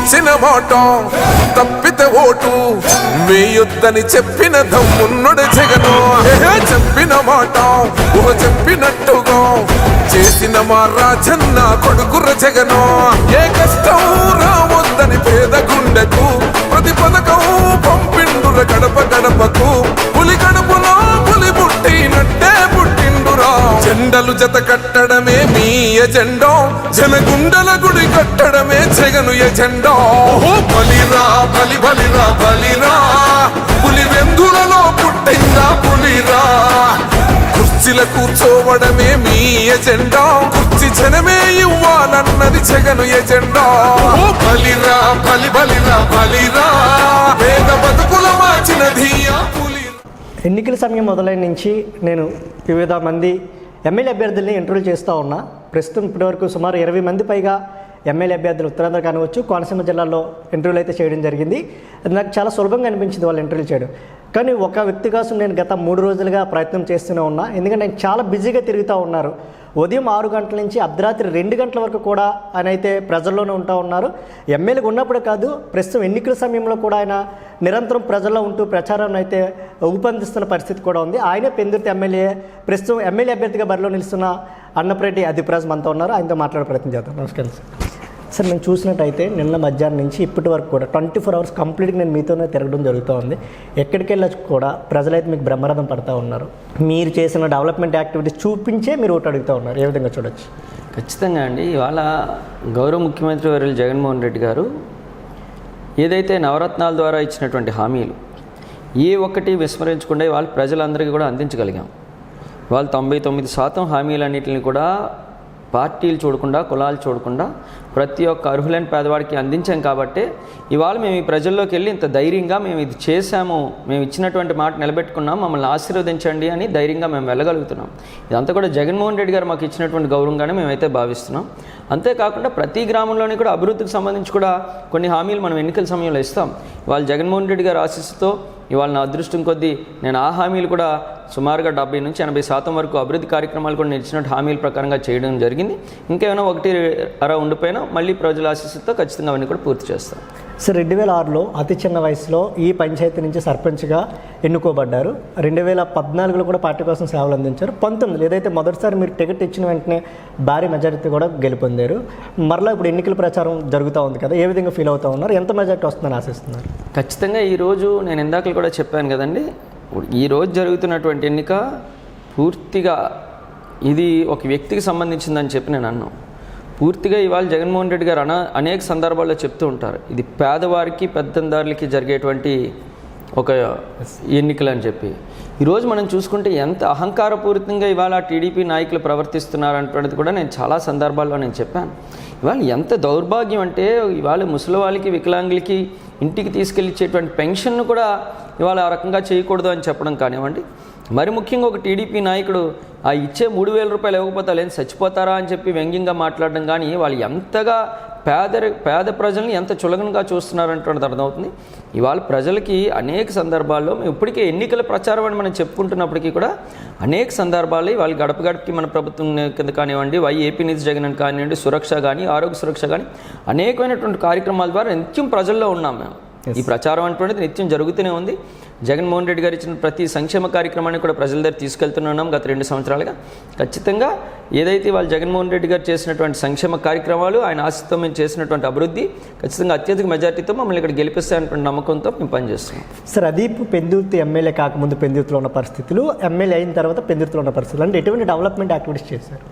ఇచ్చిన మాట తప్పితే ఓటు వేయొద్దని చెప్పిన దమ్మున్నడు జగను. చెప్పిన మాట చెప్పినట్టుగా చేసిన మా రాజన్న కొడుకుర జగను. ఏ కష్టం రావద్దని పేద గుండెకు ప్రతి పథకం పంపిండుర గడప గడపకు. పులి గడపలో పులి పుట్టినట్టే పుట్టిండురా. జెండలు జత కట్టడమే మీ ఎజెండా, జనగుండల గుడి కట్టడమే జగను ఎజెండా. బలిరా బలి బలిరా బలిరా, పులి వెందులలో పుట్టిందా పులిరా. కుర్చీల కూర్చోవడమే మీ ఎజెండా, కుర్చీ జనమే ఇవ్వాలన్నది జగను ఎజెండా. బలిరా బలి బలిరా బలిరా, పేద బతుకుల మార్చినది ఆ పులి. ఎన్నికల సమయం మొదలైన నుంచి నేను వివిధ మంది ఎమ్మెల్యే అభ్యర్థుల్ని ఇంటర్వ్యూ చేస్తూ ఉన్నా. ప్రస్తుతం ఇప్పటివరకు సుమారు 20 మంది పైగా ఎమ్మెల్యే అభ్యర్థులు ఉత్తరాంధ్ర కానివచ్చు, కోనసీమ జిల్లాలో ఇంటర్వ్యూలు అయితే చేయడం జరిగింది. అది నాకు చాలా సులభంగా అనిపించింది వాళ్ళు ఇంటర్వ్యూ చేయడం. కానీ ఒక వ్యక్తి కోసం నేను గత 3 రోజులుగా ప్రయత్నం చేస్తూనే ఉన్నా. ఎందుకంటే నేను చాలా బిజీగా తిరుగుతూ ఉన్నారు. ఉదయం 6 గంటల నుంచి అర్ధరాత్రి 2 గంటల వరకు కూడా ఆయన అయితే ప్రజల్లోనే ఉంటూ ఉన్నారు. ఎమ్మెల్యేగా ఉన్నప్పుడే కాదు, ప్రస్తుతం ఎన్నికల సమయంలో కూడా ఆయన నిరంతరం ప్రజల్లో ఉంటూ ప్రచారాన్ని అయితే ఊపందిస్తున్న పరిస్థితి కూడా ఉంది. ఆయనే పెందుర్తి ఎమ్మెల్యే, ప్రస్తుతం ఎమ్మెల్యే అభ్యర్థిగా బరిలో నిలుస్తున్న అన్నప్రెడ్డి అదిప్రాజ్ మనతో ఉన్నారు. ఆయనతో మాట్లాడే ప్రయత్నం చేద్దాం. నమస్కారం సార్. నేను చూసినట్టయితే నిన్న మధ్యాహ్నం నుంచి ఇప్పటి వరకు కూడా 24 అవర్స్ కంప్లీట్గా నేను మీతోనే తిరగడం జరుగుతూ ఉంది. ఎక్కడికి వెళ్ళచ్చు కూడా ప్రజలైతే మీకు బ్రహ్మరథం పడుతూ ఉన్నారు. మీరు చేసిన డెవలప్మెంట్ యాక్టివిటీస్ చూపించే మీరు ఒకటి అడుగుతూ ఉన్నారు. ఏ విధంగా చూడొచ్చు? ఖచ్చితంగా అండి. ఇవాళ గౌరవ ముఖ్యమంత్రి వర్యులు జగన్మోహన్ రెడ్డి గారు ఏదైతే నవరత్నాల ద్వారా ఇచ్చినటువంటి హామీలు ఏ ఒక్కటి విస్మరించకుండా ఇవాళ ప్రజలందరికీ కూడా అందించగలిగాం. వాళ్ళు 99% హామీలన్నింటిని కూడా పార్టీలు చూడకుండా, కులాలు చూడకుండా ప్రతి ఒక్క అర్హులైన పేదవాడికి అందించాం. కాబట్టి ఇవాళ మేము ఈ ప్రజల్లోకి వెళ్ళి ఇంత ధైర్యంగా మేము ఇది చేశాము, మేము ఇచ్చినటువంటి మాట నిలబెట్టుకున్నాం, మమ్మల్ని ఆశీర్వదించండి అని ధైర్యంగా మేము వెళ్ళగలుగుతున్నాం. ఇదంతా కూడా జగన్మోహన్ రెడ్డి గారు మాకు ఇచ్చినటువంటి గౌరవంగానే మేమైతే భావిస్తున్నాం. అంతేకాకుండా ప్రతి గ్రామంలోని కూడా అభివృద్ధికి సంబంధించి కూడా కొన్ని హామీలు మనం ఎన్నికల సమయంలో ఇస్తాం. ఇవాళ జగన్మోహన్ రెడ్డి గారు ఆశీస్సుతో ఇవాళ నా అదృష్టం కొద్దీ నేను ఆ హామీలు కూడా సుమారుగా 70 నుంచి 80% వరకు అభివృద్ధి కార్యక్రమాలు కూడా నేను ఇచ్చినట్టు హామీల ప్రకారంగా చేయడం జరిగింది. ఇంకేమైనా 1-2 ఉండిపోయినా మళ్ళీ ప్రజల ఆశీస్సుతో ఖచ్చితంగా అవన్నీ కూడా పూర్తి చేస్తాం. సార్, 2006లో అతి చిన్న వయసులో ఈ పంచాయతీ నుంచి సర్పంచ్గా ఎన్నుకోబడ్డారు. 2014లో కూడా పార్టీ కోసం సేవలు అందించారు. 19 ఏదైతే మొదటిసారి మీరు టికెట్ ఇచ్చిన వెంటనే భారీ మెజారిటీ కూడా గెలుపొందారు. మరలా ఇప్పుడు ఎన్నికల ప్రచారం జరుగుతూ ఉంది కదా, ఏ విధంగా ఫీల్ అవుతూ ఉన్నారు? ఎంత మెజారిటీ వస్తుందని ఆశిస్తున్నారు? ఖచ్చితంగా ఈరోజు నేను ఇందాకలు కూడా చెప్పాను కదండి, ఈరోజు జరుగుతున్నటువంటి ఎన్నిక పూర్తిగా ఇది ఒక వ్యక్తికి సంబంధించిందని చెప్పి నేను అన్నాను. పూర్తిగా ఇవాళ జగన్మోహన్ రెడ్డి గారు అనేక సందర్భాల్లో చెప్తూ ఉంటారు, ఇది పేదవారికి పెత్తందారులకి జరిగేటువంటి ఒక ఎన్నికలు అని చెప్పి. ఈరోజు మనం చూసుకుంటే ఎంత అహంకారపూరితంగా ఇవాళ టీడీపీ నాయకులు ప్రవర్తిస్తున్నారనేటువంటిది కూడా నేను చాలా సందర్భాల్లో నేను చెప్పాను. ఇవాళ ఎంత దౌర్భాగ్యం అంటే ఇవాళ ముసలి వాళ్ళకి, వికలాంగులకి ఇంటికి తీసుకెళ్ళిచ్చేటువంటి పెన్షన్ను కూడా ఇవాళ ఆ రకంగా చేయకూడదు అని చెప్పడం కానివ్వండి. మరి ముఖ్యంగా ఒక టీడీపీ నాయకుడు ఆ ఇచ్చే 3,000 రూపాయలు ఇవ్వకపోతే వాళ్ళు చచ్చిపోతారా అని చెప్పి వ్యంగ్యంగా మాట్లాడడం కానీ వాళ్ళు ఎంతగా పేద ప్రజల్ని ఎంత చులకనగా చూస్తున్నారంటే అర్థమవుతుంది. ఇవాళ ప్రజలకి అనేక సందర్భాల్లో మేము ఇప్పటికే ఎన్నికల ప్రచారం అని మనం చెప్పుకుంటున్నప్పటికీ కూడా అనేక సందర్భాల్లో వాళ్ళు గడప గడపకి మన ప్రభుత్వం కింద కానివ్వండి, ఏపీ నిధి జగన్ అని కానివ్వండి, సురక్ష కానీ, ఆరోగ్య సురక్ష కానీ అనేకమైనటువంటి కార్యక్రమాల ద్వారా నిత్యం ప్రజల్లో ఉన్నాం మేము. ఈ ప్రచారం అటువంటిది నిత్యం జరుగుతూనే ఉంది. జగన్మోహన్ రెడ్డి గారు ఇచ్చిన ప్రతి సంక్షేమ కార్యక్రమాన్ని కూడా ప్రజల దగ్గర తీసుకెళ్తున్నాం గత 2 సంవత్సరాలుగా. ఖచ్చితంగా ఏదైతే వాళ్ళు జగన్మోహన్ రెడ్డి గారు చేసినటువంటి సంక్షేమ కార్యక్రమాలు, ఆయన ఆశతో మేము చేసినటువంటి అభివృద్ధి ఖచ్చితంగా అత్యధిక మెజార్టీతో మమ్మల్ని ఇక్కడ గెలిపిస్తాయన్నటువంటి నమ్మకంతో మేము పనిచేస్తున్నాం. సార్, అదీప్ పెందుర్తి ఎమ్మెల్యే కాకముందు పెందుర్తిలో ఉన్న పరిస్థితులు, ఎమ్మెల్యే అయిన తర్వాత పెందుర్తిలో ఉన్న పరిస్థితులు అంటే ఎటువంటి డెవలప్మెంట్ యాక్టివిటీస్ చేశారు?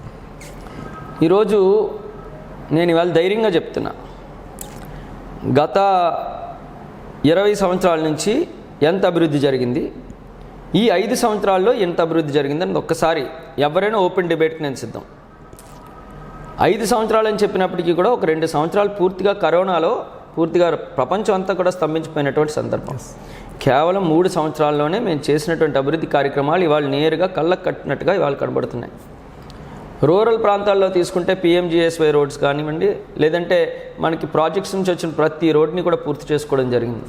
ఈరోజు నేను ఇవాళ ధైర్యంగా చెప్తున్నా, గత 20 సంవత్సరాల నుంచి ఎంత అభివృద్ధి జరిగింది, ఈ 5 సంవత్సరాల్లో ఎంత అభివృద్ధి జరిగిందని ఒక్కసారి ఎవరైనా ఓపెన్ డిబేట్కి నేను సిద్ధం. 5 సంవత్సరాలు అని చెప్పినప్పటికీ కూడా ఒక 2 సంవత్సరాలు పూర్తిగా కరోనాలో పూర్తిగా ప్రపంచం అంతా కూడా స్తంభించిపోయినటువంటి సందర్భం. కేవలం 3 సంవత్సరాల్లోనే మేము చేసినటువంటి అభివృద్ధి కార్యక్రమాలు ఇవాళ నేరుగా కళ్ళకు కట్టినట్టుగా ఇవాళ కనబడుతున్నాయి. రూరల్ ప్రాంతాల్లో తీసుకుంటే PMGSY రోడ్స్ కానివ్వండి, లేదంటే మనకి ప్రాజెక్ట్స్ నుంచి వచ్చిన ప్రతి రోడ్ని కూడా పూర్తి చేసుకోవడం జరిగింది.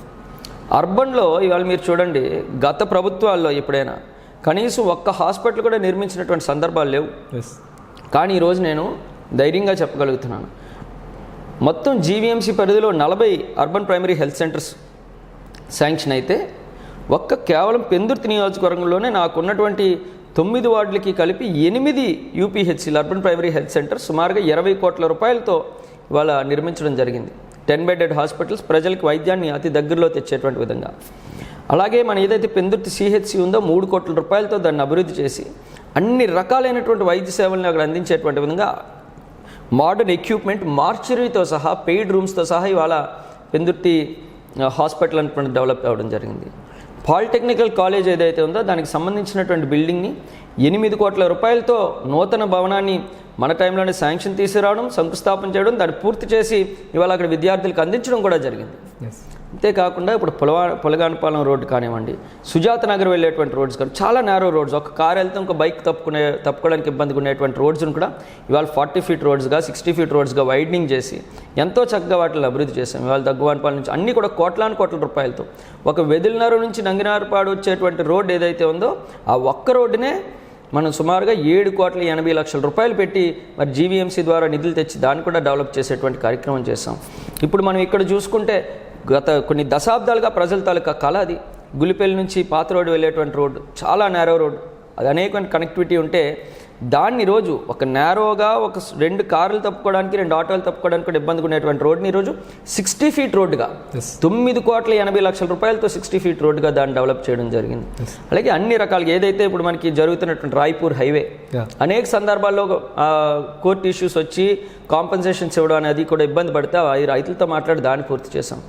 అర్బన్లో ఇవాళ మీరు చూడండి, గత ప్రభుత్వాల్లో ఎప్పుడైనా కనీసం ఒక్క హాస్పిటల్ కూడా నిర్మించినటువంటి సందర్భాలు లేవు. కానీ ఈరోజు నేను ధైర్యంగా చెప్పగలుగుతున్నాను, మొత్తం జీవీఎంసీ పరిధిలో 40 urban primary health centres sanction అయితే కేవలం పెందుర్తి నియోజకవర్గంలోనే నాకున్నటువంటి 9 వార్డులకి కలిపి 8 యూపీహెచ్సీలు అర్బన్ ప్రైమరీ హెల్త్ సెంటర్ సుమారుగా 20 కోట్ల రూపాయలతో ఇవాళ నిర్మించడం జరిగింది. 10 బెడెడ్ హాస్పిటల్స్ ప్రజలకు వైద్యాన్ని అతి దగ్గరలో తెచ్చేటువంటి విధంగా. అలాగే మన ఏదైతే పెందుర్తి సిహెచ్సి ఉందో 3 కోట్ల రూపాయలతో దాన్ని అభివృద్ధి చేసి అన్ని రకాలైనటువంటి వైద్య సేవలను అక్కడ అందించేటువంటి విధంగా మోడర్న్ ఎక్విప్మెంట్, మార్చరీతో సహా, పెయిడ్ రూమ్స్తో సహా ఇవాళ పెందుర్తి హాస్పిటల్ అనేటువంటి డెవలప్ అవ్వడం జరిగింది. పాలిటెక్నికల్ కాలేజ్ ఏదైతే ఉందో దానికి సంబంధించినటువంటి బిల్డింగ్ని 8 కోట్ల రూపాయలతో నూతన భవనాన్ని మన టైంలోనే శాంక్షన్ తీసుకురావడం, శంకుస్థాపన చేయడం, దాన్ని పూర్తి చేసి ఇవాళ అక్కడ విద్యార్థులకు అందించడం కూడా జరిగింది. అంతేకాకుండా ఇప్పుడు పొలగానపాలెం రోడ్డు కానివ్వండి, సుజాత నగర్ వెళ్ళేటువంటి రోడ్స్ కానీ చాలా నేరో రోడ్స్, ఒక కారు వెళ్తే ఒక బైక్ తప్పుకోవడానికి ఇబ్బందిగా ఉండేటువంటి రోడ్స్ను కూడా ఇవాళ 40 ఫీట్ రోడ్స్గా, 60 ఫీట్ రోడ్స్గా వైడనింగ్ చేసి ఎంతో చక్కగా వాటిని అభివృద్ధి చేశాం. ఇవాళ దగ్గువానపాలెం నుంచి అన్నీ కూడా కోట్ల రూపాయలతో ఒక వెదిలినారు నుంచి నంగినారపాడు వచ్చేటువంటి రోడ్డు ఏదైతే ఉందో ఆ ఒక్క రోడ్డునే మనం సుమారుగా 7,80,00,000 రూపాయలు పెట్టి మరి జీవీఎంసీ ద్వారా నిధులు తెచ్చి దాన్ని కూడా డెవలప్ చేసేటువంటి కార్యక్రమం చేస్తాం. ఇప్పుడు మనం ఇక్కడ చూసుకుంటే గత కొన్ని దశాబ్దాలుగా ప్రజల తాలూకా కళ అది. గులిపల్లి నుంచి పాత రోడ్డు వెళ్ళేటువంటి రోడ్డు చాలా నేరో రోడ్డు, అది అనేక కనెక్టివిటీ ఉంటే దాన్ని రోజు ఒక నేరోగా ఒక 2 కార్లు తప్పుకోవడానికి 2 ఆటోలు తప్పుకోవడానికి కూడా ఇబ్బందిగా ఉండేటువంటి రోడ్ని ఈరోజు 60 ఫీట్ రోడ్డుగా 9,80,00,000 రూపాయలతో 60 ఫీట్ రోడ్డుగా దాన్ని డెవలప్ చేయడం జరిగింది. అలాగే అన్ని రకాలుగా ఏదైతే ఇప్పుడు మనకి జరుగుతున్నటువంటి రాయ్పూర్ హైవే అనేక సందర్భాల్లో కోర్టు ఇష్యూస్ వచ్చి కాంపెన్సేషన్స్ ఇవ్వడం అనేది కూడా ఇబ్బంది పడితే ఆ రైతులతో మాట్లాడి దాన్ని పూర్తి చేశాం.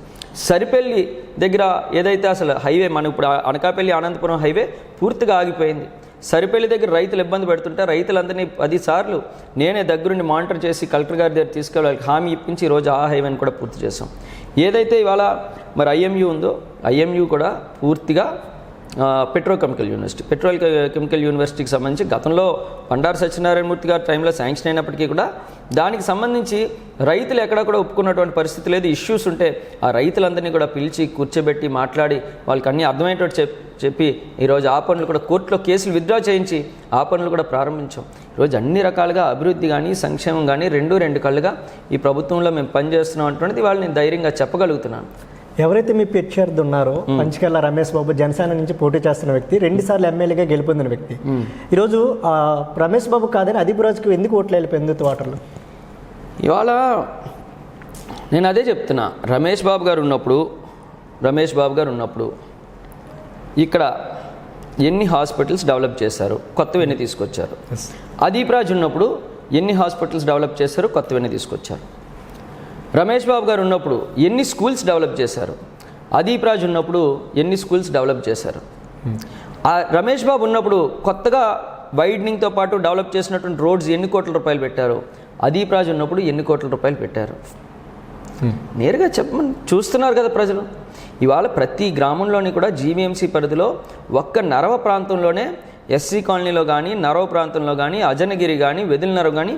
సరిపల్లి దగ్గర ఏదైతే అసలు హైవే మనం ఇప్పుడు అనకాపల్లి ఆనందపురం హైవే పూర్తిగా ఆగిపోయింది. సరిపల్లి దగ్గర రైతులు ఇబ్బంది పెడుతుంటే రైతులందరినీ 10 సార్లు నేనే దగ్గరుండి మానిటర్ చేసి కలెక్టర్ గారి దగ్గర తీసుకెళ్ళి వాళ్ళకి హామీ ఇప్పించి ఈరోజు ఆ హైవేని కూడా పూర్తి చేసాం. ఏదైతే ఇవాళ మరి ఐఎంయూ ఉందో ఐఎంయూ కూడా పూర్తిగా పెట్రోకెమికల్ యూనివర్సిటీకి సంబంధించి గతంలో బండారు సత్యనారాయణమూర్తి గారి టైంలో శాంక్షన్ అయినప్పటికీ కూడా దానికి సంబంధించి రైతులు ఎక్కడ కూడా ఒప్పుకున్నటువంటి పరిస్థితి లేదు. ఇష్యూస్ ఉంటే ఆ రైతులందరినీ కూడా పిలిచి కూర్చోబెట్టి మాట్లాడి వాళ్ళకి అన్నీ అర్థమయ్యేటట్టు చెప్పి ఈరోజు ఆ పనులు కూడా కోర్టులో కేసులు విత్డ్రా చేయించి ఆ పనులు కూడా ప్రారంభించాం. ఈరోజు అన్ని రకాలుగా అభివృద్ధి కానీ సంక్షేమం కానీ రెండు కళ్ళుగా ఈ ప్రభుత్వంలో మేము పనిచేస్తున్నాం అంటున్నది వాళ్ళు నేను ధైర్యంగా చెప్పగలుగుతున్నాను. ఎవరైతే మీ ప్రత్యర్థి ఉన్నారో పంచకర్ల రమేష్ బాబు జనసేన నుంచి పోటీ చేస్తున్న వ్యక్తి, 2 సార్లు ఎమ్మెల్యేగా గెలుపొందిన వ్యక్తి, ఈరోజు రమేష్ బాబు కాదని అదీప్ రాజుకి ఎందుకు ఓట్లు వెళ్ళిపోయింది వాటర్లో? ఇవాళ నేను అదే చెప్తున్నా, రమేష్ బాబు గారు ఉన్నప్పుడు ఇక్కడ ఎన్ని హాస్పిటల్స్ డెవలప్ చేశారు, కొత్తవన్నీ తీసుకొచ్చారు. అదీప్ రాజు ఉన్నప్పుడు ఎన్ని హాస్పిటల్స్ డెవలప్ చేశారు, కొత్తవన్నీ తీసుకొచ్చారు. రమేష్ బాబు గారు ఉన్నప్పుడు ఎన్ని స్కూల్స్ డెవలప్ చేశారు, అదీప్ రాజు ఉన్నప్పుడు ఎన్ని స్కూల్స్ డెవలప్ చేశారు. రమేష్ బాబు ఉన్నప్పుడు కొత్తగా వైడనింగ్తో పాటు డెవలప్ చేసినటువంటి రోడ్స్ ఎన్ని కోట్ల రూపాయలు పెట్టారు, అదీప్ రాజు ఉన్నప్పుడు ఎన్ని కోట్ల రూపాయలు పెట్టారు. నేరుగా చెప్పమని చూస్తున్నారు కదా ప్రజలు. ఇవాళ ప్రతి గ్రామంలోని కూడా జీవీఎంసీ పరిధిలో ఒక్క నరవ ప్రాంతంలోనే ఎస్సీ కాలనీలో కానీ, నరవ ప్రాంతంలో కానీ, అజనగిరి కానీ, వెదిలినరవ కానీ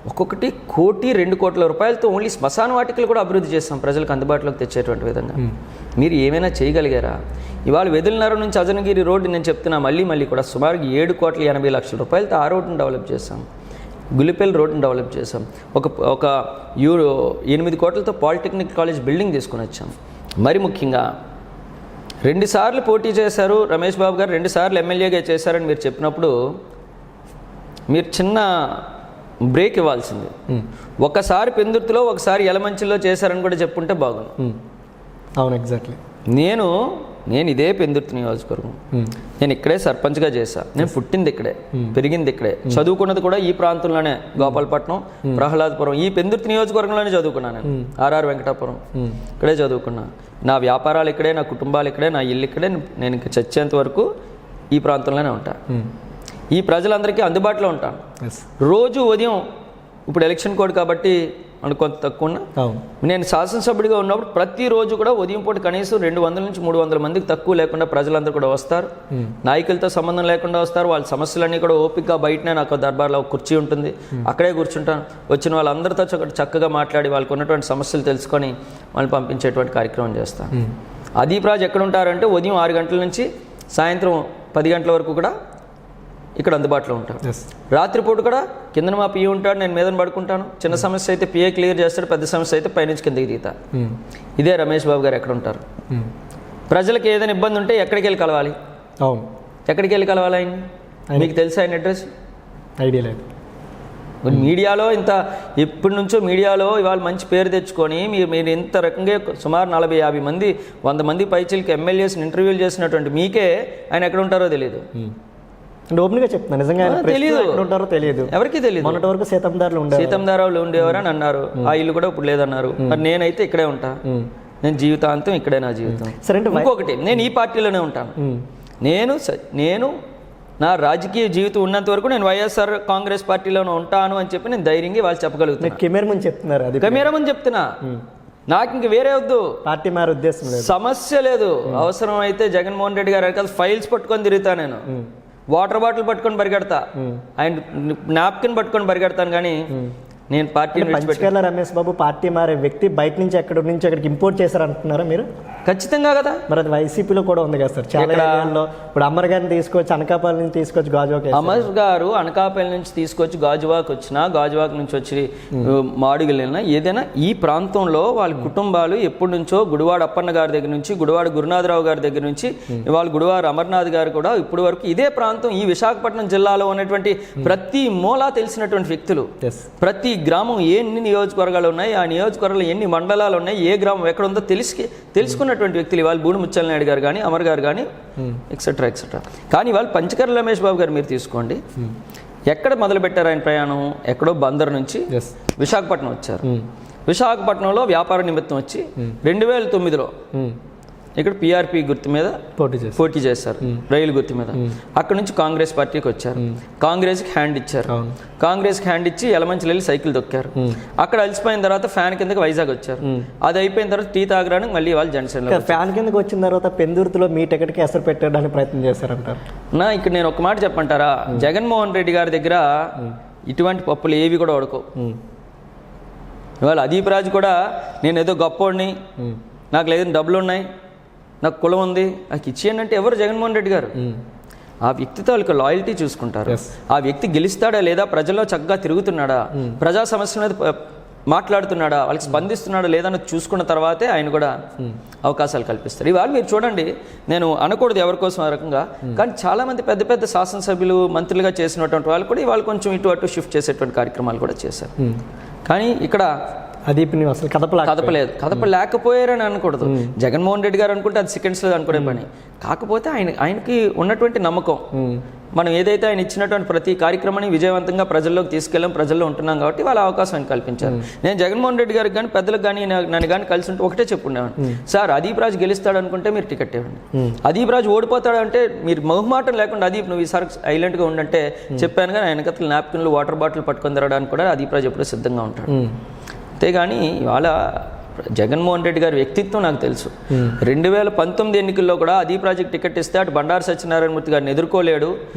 ఒక్కొక్కటి 1-2 కోట్ల రూపాయలతో ఓన్లీ శ్మశాన వాటికలు కూడా అభివృద్ధి చేస్తాం ప్రజలకు అందుబాటులోకి తెచ్చేటువంటి విధంగా. మీరు ఏమైనా చేయగలిగారా? ఇవాళ వెదిలినరవ నుంచి అజనగిరి రోడ్డు నేను చెప్తున్నా మళ్ళీ కూడా సుమారుగా 7,80,00,000 రూపాయలతో ఆ రోడ్డును డెవలప్ చేస్తాం. గులిపల్లి రోడ్డును డెవలప్ చేసాం. ఒక 8 కోట్లతో పాలిటెక్నిక్ కాలేజ్ బిల్డింగ్ తీసుకుని వచ్చాం. మరి ముఖ్యంగా 2 సార్లు పోటీ చేశారు రమేష్ బాబు గారు, 2 సార్లు ఎమ్మెల్యేగా చేశారని మీరు చెప్పినప్పుడు మీరు చిన్న బ్రేక్ ఇవ్వాల్సింది. ఒకసారి పెందుర్తిలో, ఒకసారి యలమంచిలో చేశారని కూడా చెప్పుంటే బాగుంది. అవును, ఎగ్జాక్ట్లీ. నేను ఇదే పెందుర్తి నియోజకవర్గం, నేను ఇక్కడే సర్పంచ్గా చేశా. నేను పుట్టింది ఇక్కడే, పెరిగింది ఇక్కడే, చదువుకున్నది కూడా ఈ ప్రాంతంలోనే, గోపాలపట్నం, ప్రహ్లాదపురం, ఈ పెందుర్తి నియోజకవర్గంలోనే చదువుకున్నాను. నేను ఆర్ఆర్ వెంకటాపురం ఇక్కడే చదువుకున్నా. నా వ్యాపారాలు ఇక్కడే, నా కుటుంబాలు ఇక్కడే, నా ఇల్లు ఇక్కడే. నేను ఇంక చచ్చేంత వరకు ఈ ప్రాంతంలోనే ఉంటాను, ఈ ప్రజలందరికీ అందుబాటులో ఉంటాను. రోజు ఉదయం, ఇప్పుడు ఎలక్షన్ కోడ్ కాబట్టి మనకు కొంత తక్కువ ఉన్నా, నేను శాసనసభ్యుడిగా ఉన్నప్పుడు ప్రతిరోజు కూడా ఉదయం పూట కనీసం 200 నుంచి 300 మందికి తక్కువ లేకుండా ప్రజలందరూ కూడా వస్తారు. నాయకులతో సంబంధం లేకుండా వస్తారు. వాళ్ళ సమస్యలన్నీ కూడా ఓపికగా బయటనే నాకు దర్బార్లో కుర్చీ ఉంటుంది, అక్కడే కూర్చుంటాను. వచ్చిన వాళ్ళందరితో చక్కగా మాట్లాడి వాళ్ళకు ఉన్నటువంటి సమస్యలు తెలుసుకొని వాళ్ళని పంపించేటువంటి కార్యక్రమం చేస్తాను. అదీప్ రాజు ఎక్కడ ఉంటారంటే ఉదయం 6 గంటల నుంచి సాయంత్రం 10 గంటల వరకు కూడా ఇక్కడ అందుబాటులో ఉంటాడు. Yes. రాత్రిపూట కూడా కిందన మా పిఏ ఉంటాడు, నేను మీదన పడుకుంటాను. చిన్న సమస్య అయితే పిఏ క్లియర్ చేస్తాడు, పెద్ద సమస్య అయితే పైనుంచి కిందకి దిగుతా. ఇదే రమేష్ బాబు గారు ఎక్కడ ఉంటారు? ప్రజలకు ఏదైనా ఇబ్బంది ఉంటే ఎక్కడికి వెళ్ళి కలవాలి? అవును, ఎక్కడికి వెళ్ళి కలవాలి ఆయన? మీకు తెలుసా ఆయన అడ్రస్? ఐడియా లేదు. మీడియాలో ఇంత ఎప్పటి నుంచో మీడియాలో ఇవాళ మంచి పేరు తెచ్చుకొని మీరు ఇంత రకంగా సుమారు 40-50 మంది 100 మంది పైచీలకి ఎమ్మెల్యేస్ని ఇంటర్వ్యూలు చేసినటువంటి మీకే ఆయన ఎక్కడ ఉంటారో తెలియదు. అంటే ఓపెన్గా చెప్తున్నా, నిజంగా ఆయన తెలీదు. ఎక్కడ ఉంటారో తెలియదు, ఎవరికి తెలియదు. మొన్నటి వరకు సీతందారులు ఉండేవారు అని అన్నారు. ఆ ఇల్లు కూడా ఇప్పుడు లేదన్నారు. మరి నేనైతే ఇక్కడే ఉంటా. నేను జీవితాంతం ఇక్కడే నా జీవితం. సరే, ఇంకొకటి, నేను ఈ పార్టీలోనే ఉంటాను. నేను నా రాజకీయ జీవితం ఉన్నంత వరకు నేను వైఎస్ఆర్ కాంగ్రెస్ పార్టీలోనే ఉంటాను అని చెప్పి నేను ధైర్యంగా వాళ్ళు చెప్పగలుగుతాను. కెమెరా ముందు చెప్తున్నారు, అది కెమెరా ముందు చెప్తున్నా. నాకు ఇంక వేరే వద్దు, పార్టీ మారే ఉద్దేశం లేదు, సమస్య లేదు. అవసరం అయితే జగన్మోహన్ రెడ్డి గారు వెనకాల ఫైల్స్ పట్టుకొని తిరుగుతా, నేను వాటర్ బాటిల్ పట్టుకొని పరిగెడతా, ఆయన నాప్కిన్ పట్టుకొని పరిగెడతాను. కానీ నేను పార్టీ పంచకర్ల రమేష్ బాబు పార్టీ మారే వ్యక్తి బయట నుంచి ఎక్కడి నుంచి అక్కడికి ఇంపోర్ట్ చేశారంటున్నారా మీరు? ఖచ్చితంగా కదా. మరి అది వైసీపీలో కూడా ఉంది కదా సార్, చాలా ఏరియాల్లో. ఇప్పుడు అమర్ గారిని తీసుకొచ్చి అనకాపల్లి నుంచి తీసుకొచ్చి గాజువాక్, అమర్ గారు అనకాపల్లి నుంచి తీసుకొచ్చి గాజువాక్ వచ్చినా, గాజువాక్ నుంచి వచ్చి మాడుగులు వెళ్ళినా, ఏదైనా ఈ ప్రాంతంలో వాళ్ళ కుటుంబాలు ఎప్పటి నుంచో గుడివాడ అప్పన్న గారి దగ్గర నుంచి, గుడివాడ గురునాథరావు గారి దగ్గర నుంచి, ఇవాళ గుడివాడ అమర్నాథ్ గారు కూడా ఇప్పటి వరకు ఇదే ప్రాంతం, ఈ విశాఖపట్నం జిల్లాలో ఉన్నటువంటి ప్రతి మూలా తెలిసినటువంటి వ్యక్తులు. ప్రతి గ్రామం ఎన్ని నియోజకవర్గాలు ఉన్నాయి, ఆ నియోజకవర్గాలు ఎన్ని మండలాలు ఉన్నాయి, ఏ గ్రామం ఎక్కడ ఉందో తెలుసుకున్నటువంటి వ్యక్తులు ఇవాళ బూడి ముచ్చల నాయుడు గారు కానీ, అమర్ గారు కానీ, ఎక్సెట్రా ఎక్సెట్రా. కానీ ఇవాళ పంచకర్ల రమేష్ బాబు గారు మీరు తీసుకోండి, ఎక్కడ మొదలు పెట్టారు ఆయన ప్రయాణం? ఎక్కడో బందర్ నుంచి విశాఖపట్నం వచ్చారు. విశాఖపట్నంలో వ్యాపార నిమిత్తం వచ్చి 2009లో ఇక్కడ పిఆర్పి గుర్తు మీద పోటీ చేశారు, రైలు గుర్తు మీద. అక్కడ నుంచి కాంగ్రెస్ పార్టీకి వచ్చారు, కాంగ్రెస్కి హ్యాండ్ ఇచ్చారు, కాంగ్రెస్కి హ్యాండ్ ఇచ్చి ఎలమంచిలో వెళ్ళి సైకిల్ తొక్కారు. అక్కడ అలసిపోయిన తర్వాత ఫ్యాన్ కిందకి వైజాగ్ వచ్చారు. అది అయిపోయిన తర్వాత టీ తాగడానికి మళ్ళీ వాళ్ళు జనసేనలో. ఫ్యాన్ కిందకి వచ్చిన తర్వాత పెందుర్తిలో మీ టికెట్కి ఎసరు పెట్టడానికి ప్రయత్నం చేశారంటారు. ఇక్కడ నేను ఒక మాట చెప్పంటారా, జగన్మోహన్ రెడ్డి గారి దగ్గర ఇటువంటి పప్పులు ఏవి కూడా ఉడకవు. ఇవాళ అదీప్ రాజు కూడా నేను ఏదో గొప్పోడిని, నాకు లేదని డబ్బులు ఉన్నాయి, నాకు కులం ఉంది, నాకు ఇచ్చేయండి అంటే ఎవరు? జగన్మోహన్ రెడ్డి గారు. ఆ వ్యక్తితో వాళ్ళకి లాయల్టీ చూసుకుంటారు. ఆ వ్యక్తి గెలుస్తాడా లేదా, ప్రజల్లో చక్కగా తిరుగుతున్నాడా, ప్రజా సమస్యల మీద మాట్లాడుతున్నాడా, వాళ్ళకి స్పందిస్తున్నాడా లేదా అని చూసుకున్న తర్వాతే ఆయన కూడా అవకాశాలు కల్పిస్తారు. ఇవాళ మీరు చూడండి, నేను అనకూడదు ఎవరి కోసం ఆ రకంగా, కానీ చాలామంది పెద్ద పెద్ద శాసనసభ్యులు మంత్రులుగా చేసినటువంటి వాళ్ళు కూడా ఇవాళ కొంచెం ఇటు అటు షిఫ్ట్ చేసేటువంటి కార్యక్రమాలు కూడా చేశారు. కానీ ఇక్కడ అదీప్ని అసలు కదపలేకపోయారని అనకూడదు. జగన్మోహన్ రెడ్డి గారు అనుకుంటే అది సెకండ్స్లో అనుకునే పని. కాకపోతే ఆయనకి ఉన్నటువంటి నమ్మకం, మనం ఏదైతే ఆయన ఇచ్చినటువంటి ప్రతి కార్యక్రమాన్ని విజయవంతంగా ప్రజల్లోకి తీసుకెళ్ళాం, ప్రజల్లో ఉంటున్నాం కాబట్టి వాళ్ళ అవకాశం కల్పించారు. నేను జగన్మోహన్ రెడ్డి గారికి కానీ, పెద్దలకు కానీ, నన్ను కానీ కలిసి ఉంటే ఒకటే చెప్పుకునేవాడిని, సార్ అదీప్ రాజు గెలుస్తాడు అనుకుంటే మీరు టికెట్ ఇవ్వండి, అదీప్ రాజు ఓడిపోతాడు అంటే మీరు మొహమాటం లేకుండా అదీప్ నువ్వు ఈసారి సైలెంట్గా ఉండంటే చెప్పాను. కానీ ఆయన కథలు నాప్కిన్లు, వాటర్ బాటిల్ పట్టుకొని తిరగడానికి కూడా అదీప్ రాజు ఎప్పుడూ సిద్ధంగా ఉంటాడు. అంతేగాని ఇవాళ జగన్మోహన్ రెడ్డి గారి వ్యక్తిత్వం నాకు తెలుసు. 2019 ఎన్నికల్లో కూడా అదీప్ రాజుకి టికెట్ ఇస్తే అటు బండారు సత్యనారాయణమూర్తి గారిని ఎదుర్కోలేడు,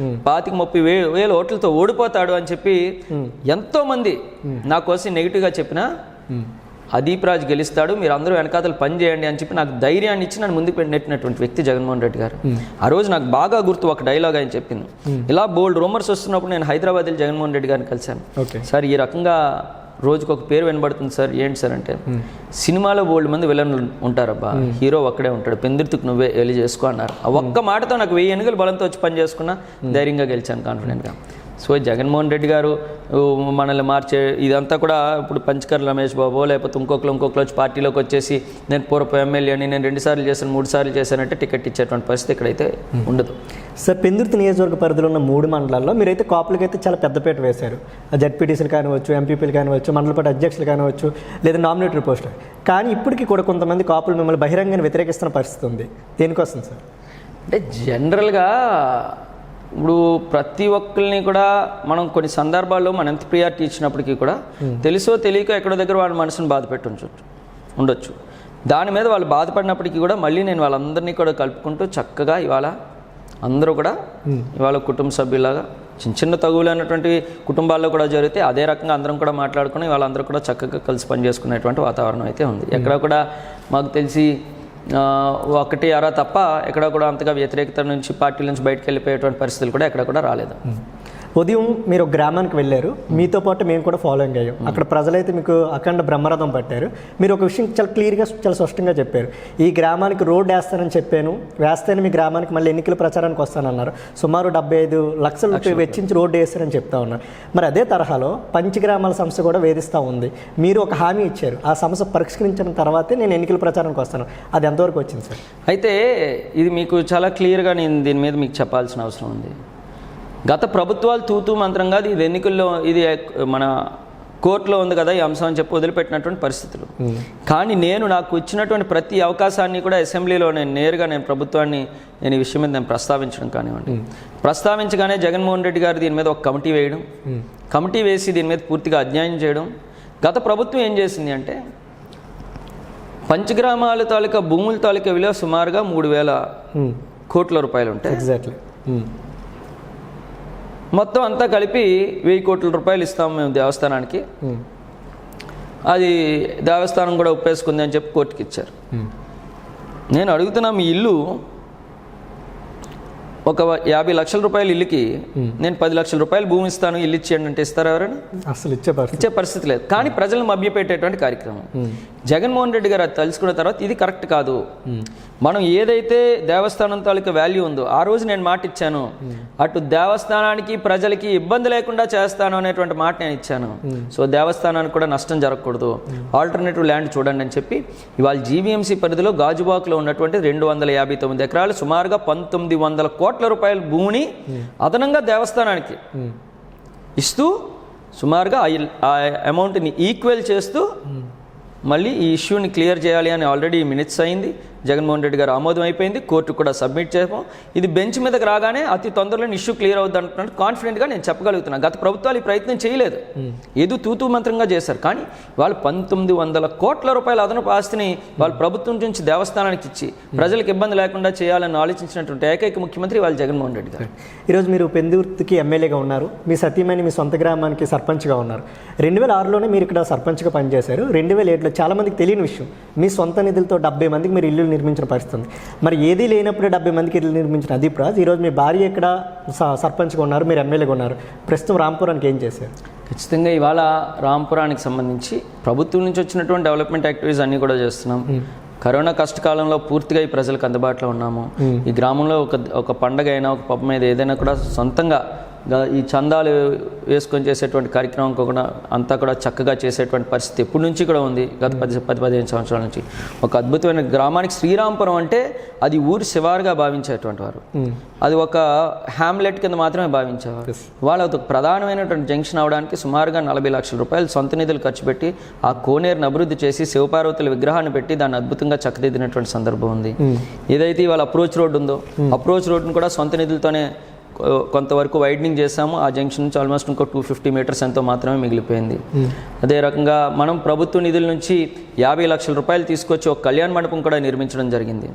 25-30 ఓట్లతో ఓడిపోతాడు అని చెప్పి ఎంతో మంది నా కోసం నెగిటివ్గా చెప్పినా అదీప్ రాజు గెలుస్తాడు, మీరు అందరూ వెనకాతలు పని చేయండి అని చెప్పి నాకు ధైర్యాన్ని ఇచ్చి నన్ను ముందుకు నెట్టినటువంటి వ్యక్తి జగన్మోహన్ రెడ్డి గారు. ఆ రోజు నాకు బాగా గుర్తు ఒక డైలాగ్ ఆయన చెప్పింది. ఇలా బోల్డ్ రూమర్స్ వస్తున్నప్పుడు నేను హైదరాబాద్ వెళ్ళి జగన్మోహన్ రెడ్డి గారిని కలిశాను. సార్ ఈ రకంగా రోజుకు ఒక పేరు వినబడుతుంది సార్, ఏంటి సార్ అంటే, సినిమాలో బోల్డ్ మంది విలన్లు ఉంటారబ్బా, హీరో ఒక్కడే ఉంటాడు, పెందుర్తికి నువ్వే వెళ్ళి చేసుకో అన్నారు. ఆ ఒక్క మాటతో నాకు 1000 ఎన్నికలు బలంతో వచ్చి పని చేసుకున్నా, ధైర్యంగా గెలిచాను కాన్ఫిడెంట్గా. సో జగన్మోహన్ రెడ్డి గారు మనల్ని మార్చే ఇదంతా కూడా ఇప్పుడు పంచకర్ల రమేష్ బాబు లేకపోతే ఇంకొకరు వచ్చి పార్టీలోకి వచ్చేసి నేను పూర్వపు ఎమ్మెల్యేని, నేను 2 సార్లు చేశాను 3 సార్లు చేశానంటే టికెట్ ఇచ్చేటువంటి పరిస్థితి ఇక్కడైతే ఉండదు. సార్ పెందుర్తి నియోజకవర్గ పరిధిలో ఉన్న 3 మండలాల్లో మీరైతే కాపులకైతే చాలా పెద్దపేట వేశారు. జడ్పీటీసీలు కానివచ్చు, ఎంపీపీలు కానివచ్చు, మండల పార్టీ అధ్యక్షులు కానివచ్చు, లేదా నామినేటరీ పోస్టులు. కానీ ఇప్పటికీ కూడా కొంతమంది కాపులు మిమ్మల్ని బహిరంగంగా వ్యతిరేకిస్తున్న పరిస్థితి ఉంది. దేనికోసం సార్? అంటే జనరల్గా ఇప్పుడు ప్రతి ఒక్కరిని కూడా మనం కొన్ని సందర్భాల్లో మనం ఎంత ప్రియారిటీ ఇచ్చినప్పటికీ కూడా తెలుసో తెలియక ఎక్కడో దగ్గర వాళ్ళ మనసును బాధ పెట్టి ఉండొచ్చు. దాని మీద వాళ్ళు బాధపడినప్పటికీ కూడా మళ్ళీ నేను వాళ్ళందరినీ కూడా కలుపుకుంటూ చక్కగా ఇవాళ అందరూ కూడా ఇవాళ కుటుంబ సభ్యులాగా చిన్న తగులు అన్నటువంటి కుటుంబాల్లో కూడా జరిగితే అదే రకంగా అందరం కూడా మాట్లాడుకుని వాళ్ళందరూ కూడా చక్కగా కలిసి పనిచేసుకునేటువంటి వాతావరణం అయితే ఉంది. ఎక్కడ కూడా మాకు తెలిసి ఒకటి అరా తప్ప ఎక్కడ కూడా అంతగా వ్యతిరేకత నుంచి పార్టీల నుంచి బయటకు వెళ్ళిపోయేటువంటి పరిస్థితులు కూడా ఎక్కడ కూడా రాలేదు. ఉదయం మీరు ఒక గ్రామానికి వెళ్ళారు, మీతో పాటు మేము కూడా ఫాలోయింగ్ అయ్యాం. అక్కడ ప్రజలైతే మీకు అఖండ బ్రహ్మరథం పట్టారు. మీరు ఒక విషయం చాలా క్లియర్గా చాలా స్పష్టంగా చెప్పారు, ఈ గ్రామానికి రోడ్డు వేస్తానని చెప్పాను, వేస్తేనే మీ గ్రామానికి మళ్ళీ ఎన్నికల ప్రచారానికి వస్తానన్నారు. సుమారు 75 లక్షల రూపాయలు వెచ్చించి రోడ్డు వేస్తారని చెప్తా ఉన్నారు. మరి అదే తరహాలో పంచగ్రామాల సంస్థ కూడా వేధిస్తూ ఉంది. మీరు ఒక హామీ ఇచ్చారు, ఆ సమస్య పరిష్కరించిన తర్వాతే నేను ఎన్నికల ప్రచారానికి వస్తాను. అది ఎంతవరకు వచ్చింది సార్? అయితే ఇది మీకు చాలా క్లియర్గా నేను దీని మీద మీకు చెప్పాల్సిన అవసరం ఉంది. గత ప్రభుత్వాలు తూతూ మంత్రంగా ఇది ఎన్నికల్లో ఇది మన కోర్టులో ఉంది కదా ఈ అంశం అని చెప్పి వదిలిపెట్టినటువంటి పరిస్థితులు. కానీ నాకు ఇచ్చినటువంటి ప్రతి అవకాశాన్ని కూడా అసెంబ్లీలో నేను ప్రభుత్వాన్ని ఈ విషయం మీద నేను ప్రస్తావించడం కానివ్వండి, ప్రస్తావించగానే జగన్మోహన్ రెడ్డి గారు దీని మీద ఒక కమిటీ వేయడం, కమిటీ వేసి దీని మీద పూర్తిగా అధ్యయనం చేయడం. గత ప్రభుత్వం ఏం చేసింది అంటే పంచగ్రామాల తాలూకా భూముల తాలూకా విలువ సుమారుగా 3,000 కోట్ల రూపాయలు ఉంటాయి. ఎగ్జాక్ట్లీ. మొత్తం అంతా కలిపి 1,000 కోట్ల రూపాయలు ఇస్తాము మేము దేవస్థానానికి, అది దేవస్థానం కూడా ఒప్పేసుకుంది అని చెప్పి కోర్టుకి ఇచ్చారు. నేను అడుగుతున్నా, మీ ఇల్లు ఒక 50 లక్షల రూపాయల ఇల్లుకి నేను 10 లక్షల రూపాయలు భూమి ఇస్తాను, ఇల్లు ఇచ్చేయండి అంటే ఇస్తారా ఎవరైనా? అసలు ఇచ్చే పరిస్థితి లేదు. కానీ ప్రజలను మభ్యపెట్టేటువంటి కార్యక్రమం జగన్మోహన్ రెడ్డి గారు అది తెలుసుకున్న తర్వాత ఇది కరెక్ట్ కాదు. మనం ఏదైతే దేవస్థానం తాలూకా వాల్యూ ఉందో ఆ రోజు నేను మాట ఇచ్చాను, అటు దేవస్థానానికి ప్రజలకి ఇబ్బంది లేకుండా చేస్తాను అనేటువంటి మాట నేను ఇచ్చాను. సో దేవస్థానానికి కూడా నష్టం జరగకూడదు, ఆల్టర్నేటివ్ ల్యాండ్ చూడండి అని చెప్పి ఇవాళ జీవీఎంసీ పరిధిలో గాజుబాక్లో ఉన్నటువంటి 259 ఎకరాలు సుమారుగా 1,900 కోట్ల రూపాయల భూమిని అదనంగా దేవస్థానానికి ఇస్తూ సుమారుగా ఆ అమౌంట్ని ఈక్వల్ చేస్తూ మళ్ళీ ఈ ఇష్యూని క్లియర్ చేయాలి అని ఆల్రెడీ మినిట్స్ అయింది. జగన్మోహన్ రెడ్డి గారు ఆమోదం అయిపోయింది, కోర్టు కూడా సబ్మిట్ చేసాం. ఇది బెంచ్ మీదకి రాగానే అతి తొందరలో ఇష్యూ క్లియర్ అవుద్ది అంటున్నట్టు కాన్ఫిడెంట్గా నేను చెప్పగలుగుతున్నాను. గత ప్రభుత్వాలు ఈ ప్రయత్నం చేయలేదు, ఏదో తూతూ మంత్రంగా చేశారు. కానీ వాళ్ళు 1,900 కోట్ల రూపాయల అదనపు ఆస్తిని వాళ్ళ ప్రభుత్వం నుంచి దేవస్థానానికి ఇచ్చి ప్రజలకు ఇబ్బంది లేకుండా చేయాలని ఆలోచించినటువంటి ఏకైక ముఖ్యమంత్రి వాళ్ళు జగన్మోహన్ రెడ్డి గారు. ఈరోజు మీరు పెందుర్తికి ఎమ్మెల్యేగా ఉన్నారు, మీ సతీమణి మీ సొంత గ్రామానికి సర్పంచ్గా ఉన్నారు. 2006లోనే మీరు ఇక్కడ సర్పంచ్గా పనిచేశారు. 2007లో చాలామందికి తెలియని విషయం, మీ సొంత నిధులతో 70 మందికి మీరు ఇల్లు నిర్మించిన పరిస్థితి. మరి ఏదీ లేనప్పుడే 70 మందికి ఇల్లు నిర్మించిన అదీప్ రాజ్ ఈరోజు మీ భార్య ఇక్కడ సర్పంచ్గా ఉన్నారు, మీరు ఎమ్మెల్యేగా ఉన్నారు. ప్రస్తుతం రాంపురానికి ఏం చేశారు? ఖచ్చితంగా ఇవాళ రాంపురానికి సంబంధించి ప్రభుత్వం నుంచి వచ్చినటువంటి డెవలప్మెంట్ యాక్టివిటీస్ అన్నీ కూడా చేస్తున్నాం. కరోనా కష్టకాలంలో పూర్తిగా ఈ ప్రజలకు అందుబాటులో ఉన్నాము. ఈ గ్రామంలో ఒక పండగ అయినా ఒక పబ్బ మీద ఏదైనా కూడా సొంతంగా ఈ చందాలు వేసుకొని చేసేటువంటి కార్యక్రమం కూడా అంతా కూడా చక్కగా చేసేటువంటి పరిస్థితి ఎప్పటి నుంచి కూడా ఉంది. గత 10-15 సంవత్సరాల నుంచి ఒక అద్భుతమైన గ్రామానికి శ్రీరాంపురం అంటే అది ఊరి శివారుగా భావించేటువంటి వారు, అది ఒక హ్యామ్లెట్ కింద మాత్రమే భావించేవారు. వాళ్ళు ఒక ప్రధానమైనటువంటి జంక్షన్ అవడానికి సుమారుగా 40 లక్షల రూపాయలు సొంత నిధులు ఖర్చు పెట్టి ఆ కోనేరుని అభివృద్ధి చేసి శివపార్వతుల విగ్రహాన్ని పెట్టి దాన్ని అద్భుతంగా చక్కదిద్దినటువంటి సందర్భం ఉంది. ఏదైతే ఇవాళ అప్రోచ్ రోడ్డు ఉందో అప్రోచ్ రోడ్డును కూడా సొంత నిధులతోనే కొంతవరకు వైడనింగ్ చేసాము. ఆ జంక్షన్ నుంచి ఆల్మోస్ట్ ఇంకో 250 మీటర్స్ ఎంతో మాత్రమే మిగిలిపోయింది. అదే రకంగా మనం ప్రభుత్వ నిధుల నుంచి 50 లక్షల రూపాయలు తీసుకొచ్చి ఒక కళ్యాణ మండపం కూడా నిర్మించడం జరిగింది.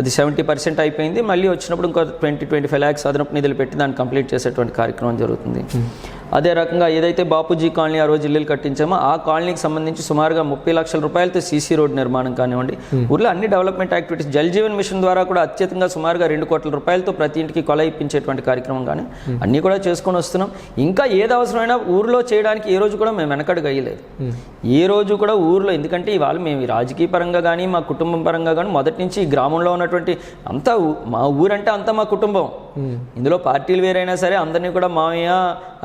అది 70% అయిపోయింది. మళ్ళీ వచ్చినప్పుడు ఇంకో 20-25 lakhs అదనపు నిధులు పెట్టి దాన్ని కంప్లీట్ చేసేటువంటి కార్యక్రమం జరుగుతుంది. అదే రకంగా ఏదైతే బాపూజీ కాలనీ ఆ రోజు ఇల్లు కట్టించామో ఆ కాలనీకి సంబంధించి సుమారుగా 30 లక్షల రూపాయలతో సీసీ రోడ్ నిర్మాణం కానివ్వండి, ఊర్లో అన్ని development activities, Jal Jeevan mission ద్వారా కూడా అత్యధికంగా సుమారుగా 2 కోట్ల రూపాయలతో ప్రతి ఇంటికి కొల ఇప్పించేటువంటి కార్యక్రమం కానీ అన్నీ కూడా చేసుకొని వస్తున్నాం. ఇంకా ఏది అవసరమైనా ఊర్లో చేయడానికి ఏ రోజు కూడా మేము వెనకడుగు అయ్యలేదు. ఏ రోజు కూడా ఊర్లో, ఎందుకంటే ఇవాళ మేము రాజకీయ పరంగా కానీ మా కుటుంబం పరంగా కానీ మొదటి నుంచి ఈ గ్రామంలో ఉన్నటువంటి అంతా మా ఊరంటే అంతా మా కుటుంబం. ఇందులో పార్టీలు వేరైనా సరే అందరినీ కూడా మామయ్య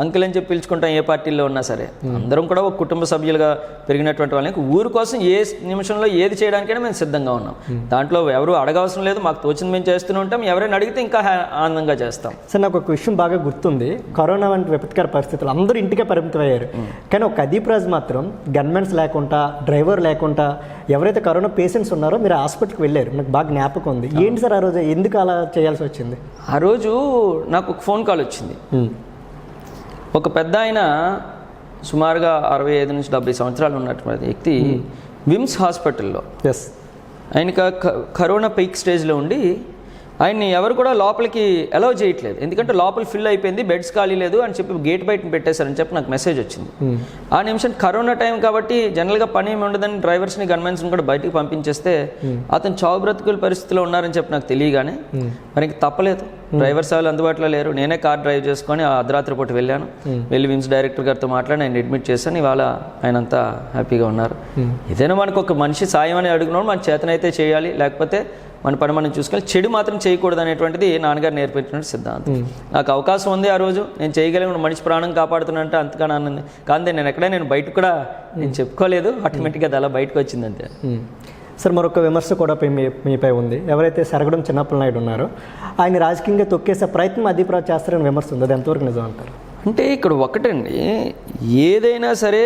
అంకుల్ అని చెప్పి పిలుచుకుంటాం. ఏ పార్టీల్లో ఉన్నా సరే అందరం కూడా ఒక కుటుంబ సభ్యులుగా పెరిగినటువంటి వాళ్ళకి ఊరు కోసం ఏ నిమిషంలో ఏది చేయడానికైనా మేము సిద్ధంగా ఉన్నాం. దాంట్లో ఎవరు అడగవసరం లేదు, మాకు తోచింది మేము చేస్తూనే ఉంటాం. ఎవరైనా అడిగితే ఇంకా ఆనందంగా చేస్తాం. సార్, నాకు ఒక విషయం బాగా గుర్తుంది. కరోనా వంటి విపత్కర పరిస్థితులు అందరూ ఇంటికే పరిమితం అయ్యారు. కానీ ఒక అదీప్ రాజ్ మాత్రం గన్మెన్స్ లేకుండా, డ్రైవర్ లేకుండా ఎవరైతే కరోనా పేషెంట్స్ ఉన్నారో మీరు హాస్పిటల్కి వెళ్ళారు. నాకు బాగా జ్ఞాపకం ఉంది. ఏంటి సార్ ఆ రోజు ఎందుకు అలా చేయాల్సి వచ్చింది? ఆ రోజు నాకు ఒక ఫోన్ కాల్ వచ్చింది. ఒక పెద్ద ఆయన సుమారుగా 65 నుంచి 70 సంవత్సరాలు ఉన్నటువంటి వ్యక్తి విమ్స్ హాస్పిటల్లో ఆయనకి కరోనా పీక్ స్టేజ్లో ఉండి ఆయన్ని ఎవరు కూడా లోపలికి అలౌ చేయట్లేదు, ఎందుకంటే లోపల ఫిల్ అయిపోయింది, బెడ్స్ ఖాళీ లేదు అని చెప్పి గేట్ బయట పెట్టేశారని చెప్పి నాకు మెసేజ్ వచ్చింది. ఆ నిమిషం కరోనా టైం కాబట్టి జనరల్గా పని ఏమి ఉండదని డ్రైవర్స్ని గన్మెన్స్ని కూడా బయటికి పంపించేస్తే అతను చావు బ్రతుకుల పరిస్థితిలో ఉన్నారని చెప్పి నాకు తెలియగానే మనకి తప్పలేదు, డ్రైవర్ సేవలు అందుబాటులో లేరు, నేనే కార్ డ్రైవ్ చేసుకొని ఆ అర్ధరాత్రి పూట వెళ్ళాను, వెళ్ళి విమ్స్ డైరెక్టర్ గారితో మాట్లాడి ఆయన అడ్మిట్ చేశాను. ఇవాళ ఆయన అంతా హ్యాపీగా ఉన్నారు. ఏదైనా మనకు ఒక మనిషి సాయం అని అడుగున్నాడు, మన చేతనైతే చేయాలి, లేకపోతే మన పని మనం చూసుకొని చెడు మాత్రం చేయకూడదు అనేటువంటిది నాన్నగారు నేర్పించిన సిద్ధాంతం. నాకు అవకాశం ఉంది, ఆ రోజు నేను చేయగలిగిన మనిషి ప్రాణం కాపాడుతున్నంటే అంతగానో ఆనందం కానీ నేను బయట కూడా నేను చెప్పుకోలేదు, ఆటోమేటిక్గా అది అలా బయటకు వచ్చింది అంతే. సార్ మరొక విమర్శ కూడా మీపై ఉంది. ఎవరైతే సరగడం చిన్నప్పల నాయుడు ఉన్నారో ఆయన రాజకీయంగా తొక్కేసే ప్రయత్నం అది చేస్తారని విమర్శ ఉంది, అది ఎంతవరకు నిజం అంటారు? అంటే ఇక్కడ ఒకటండి, ఏదైనా సరే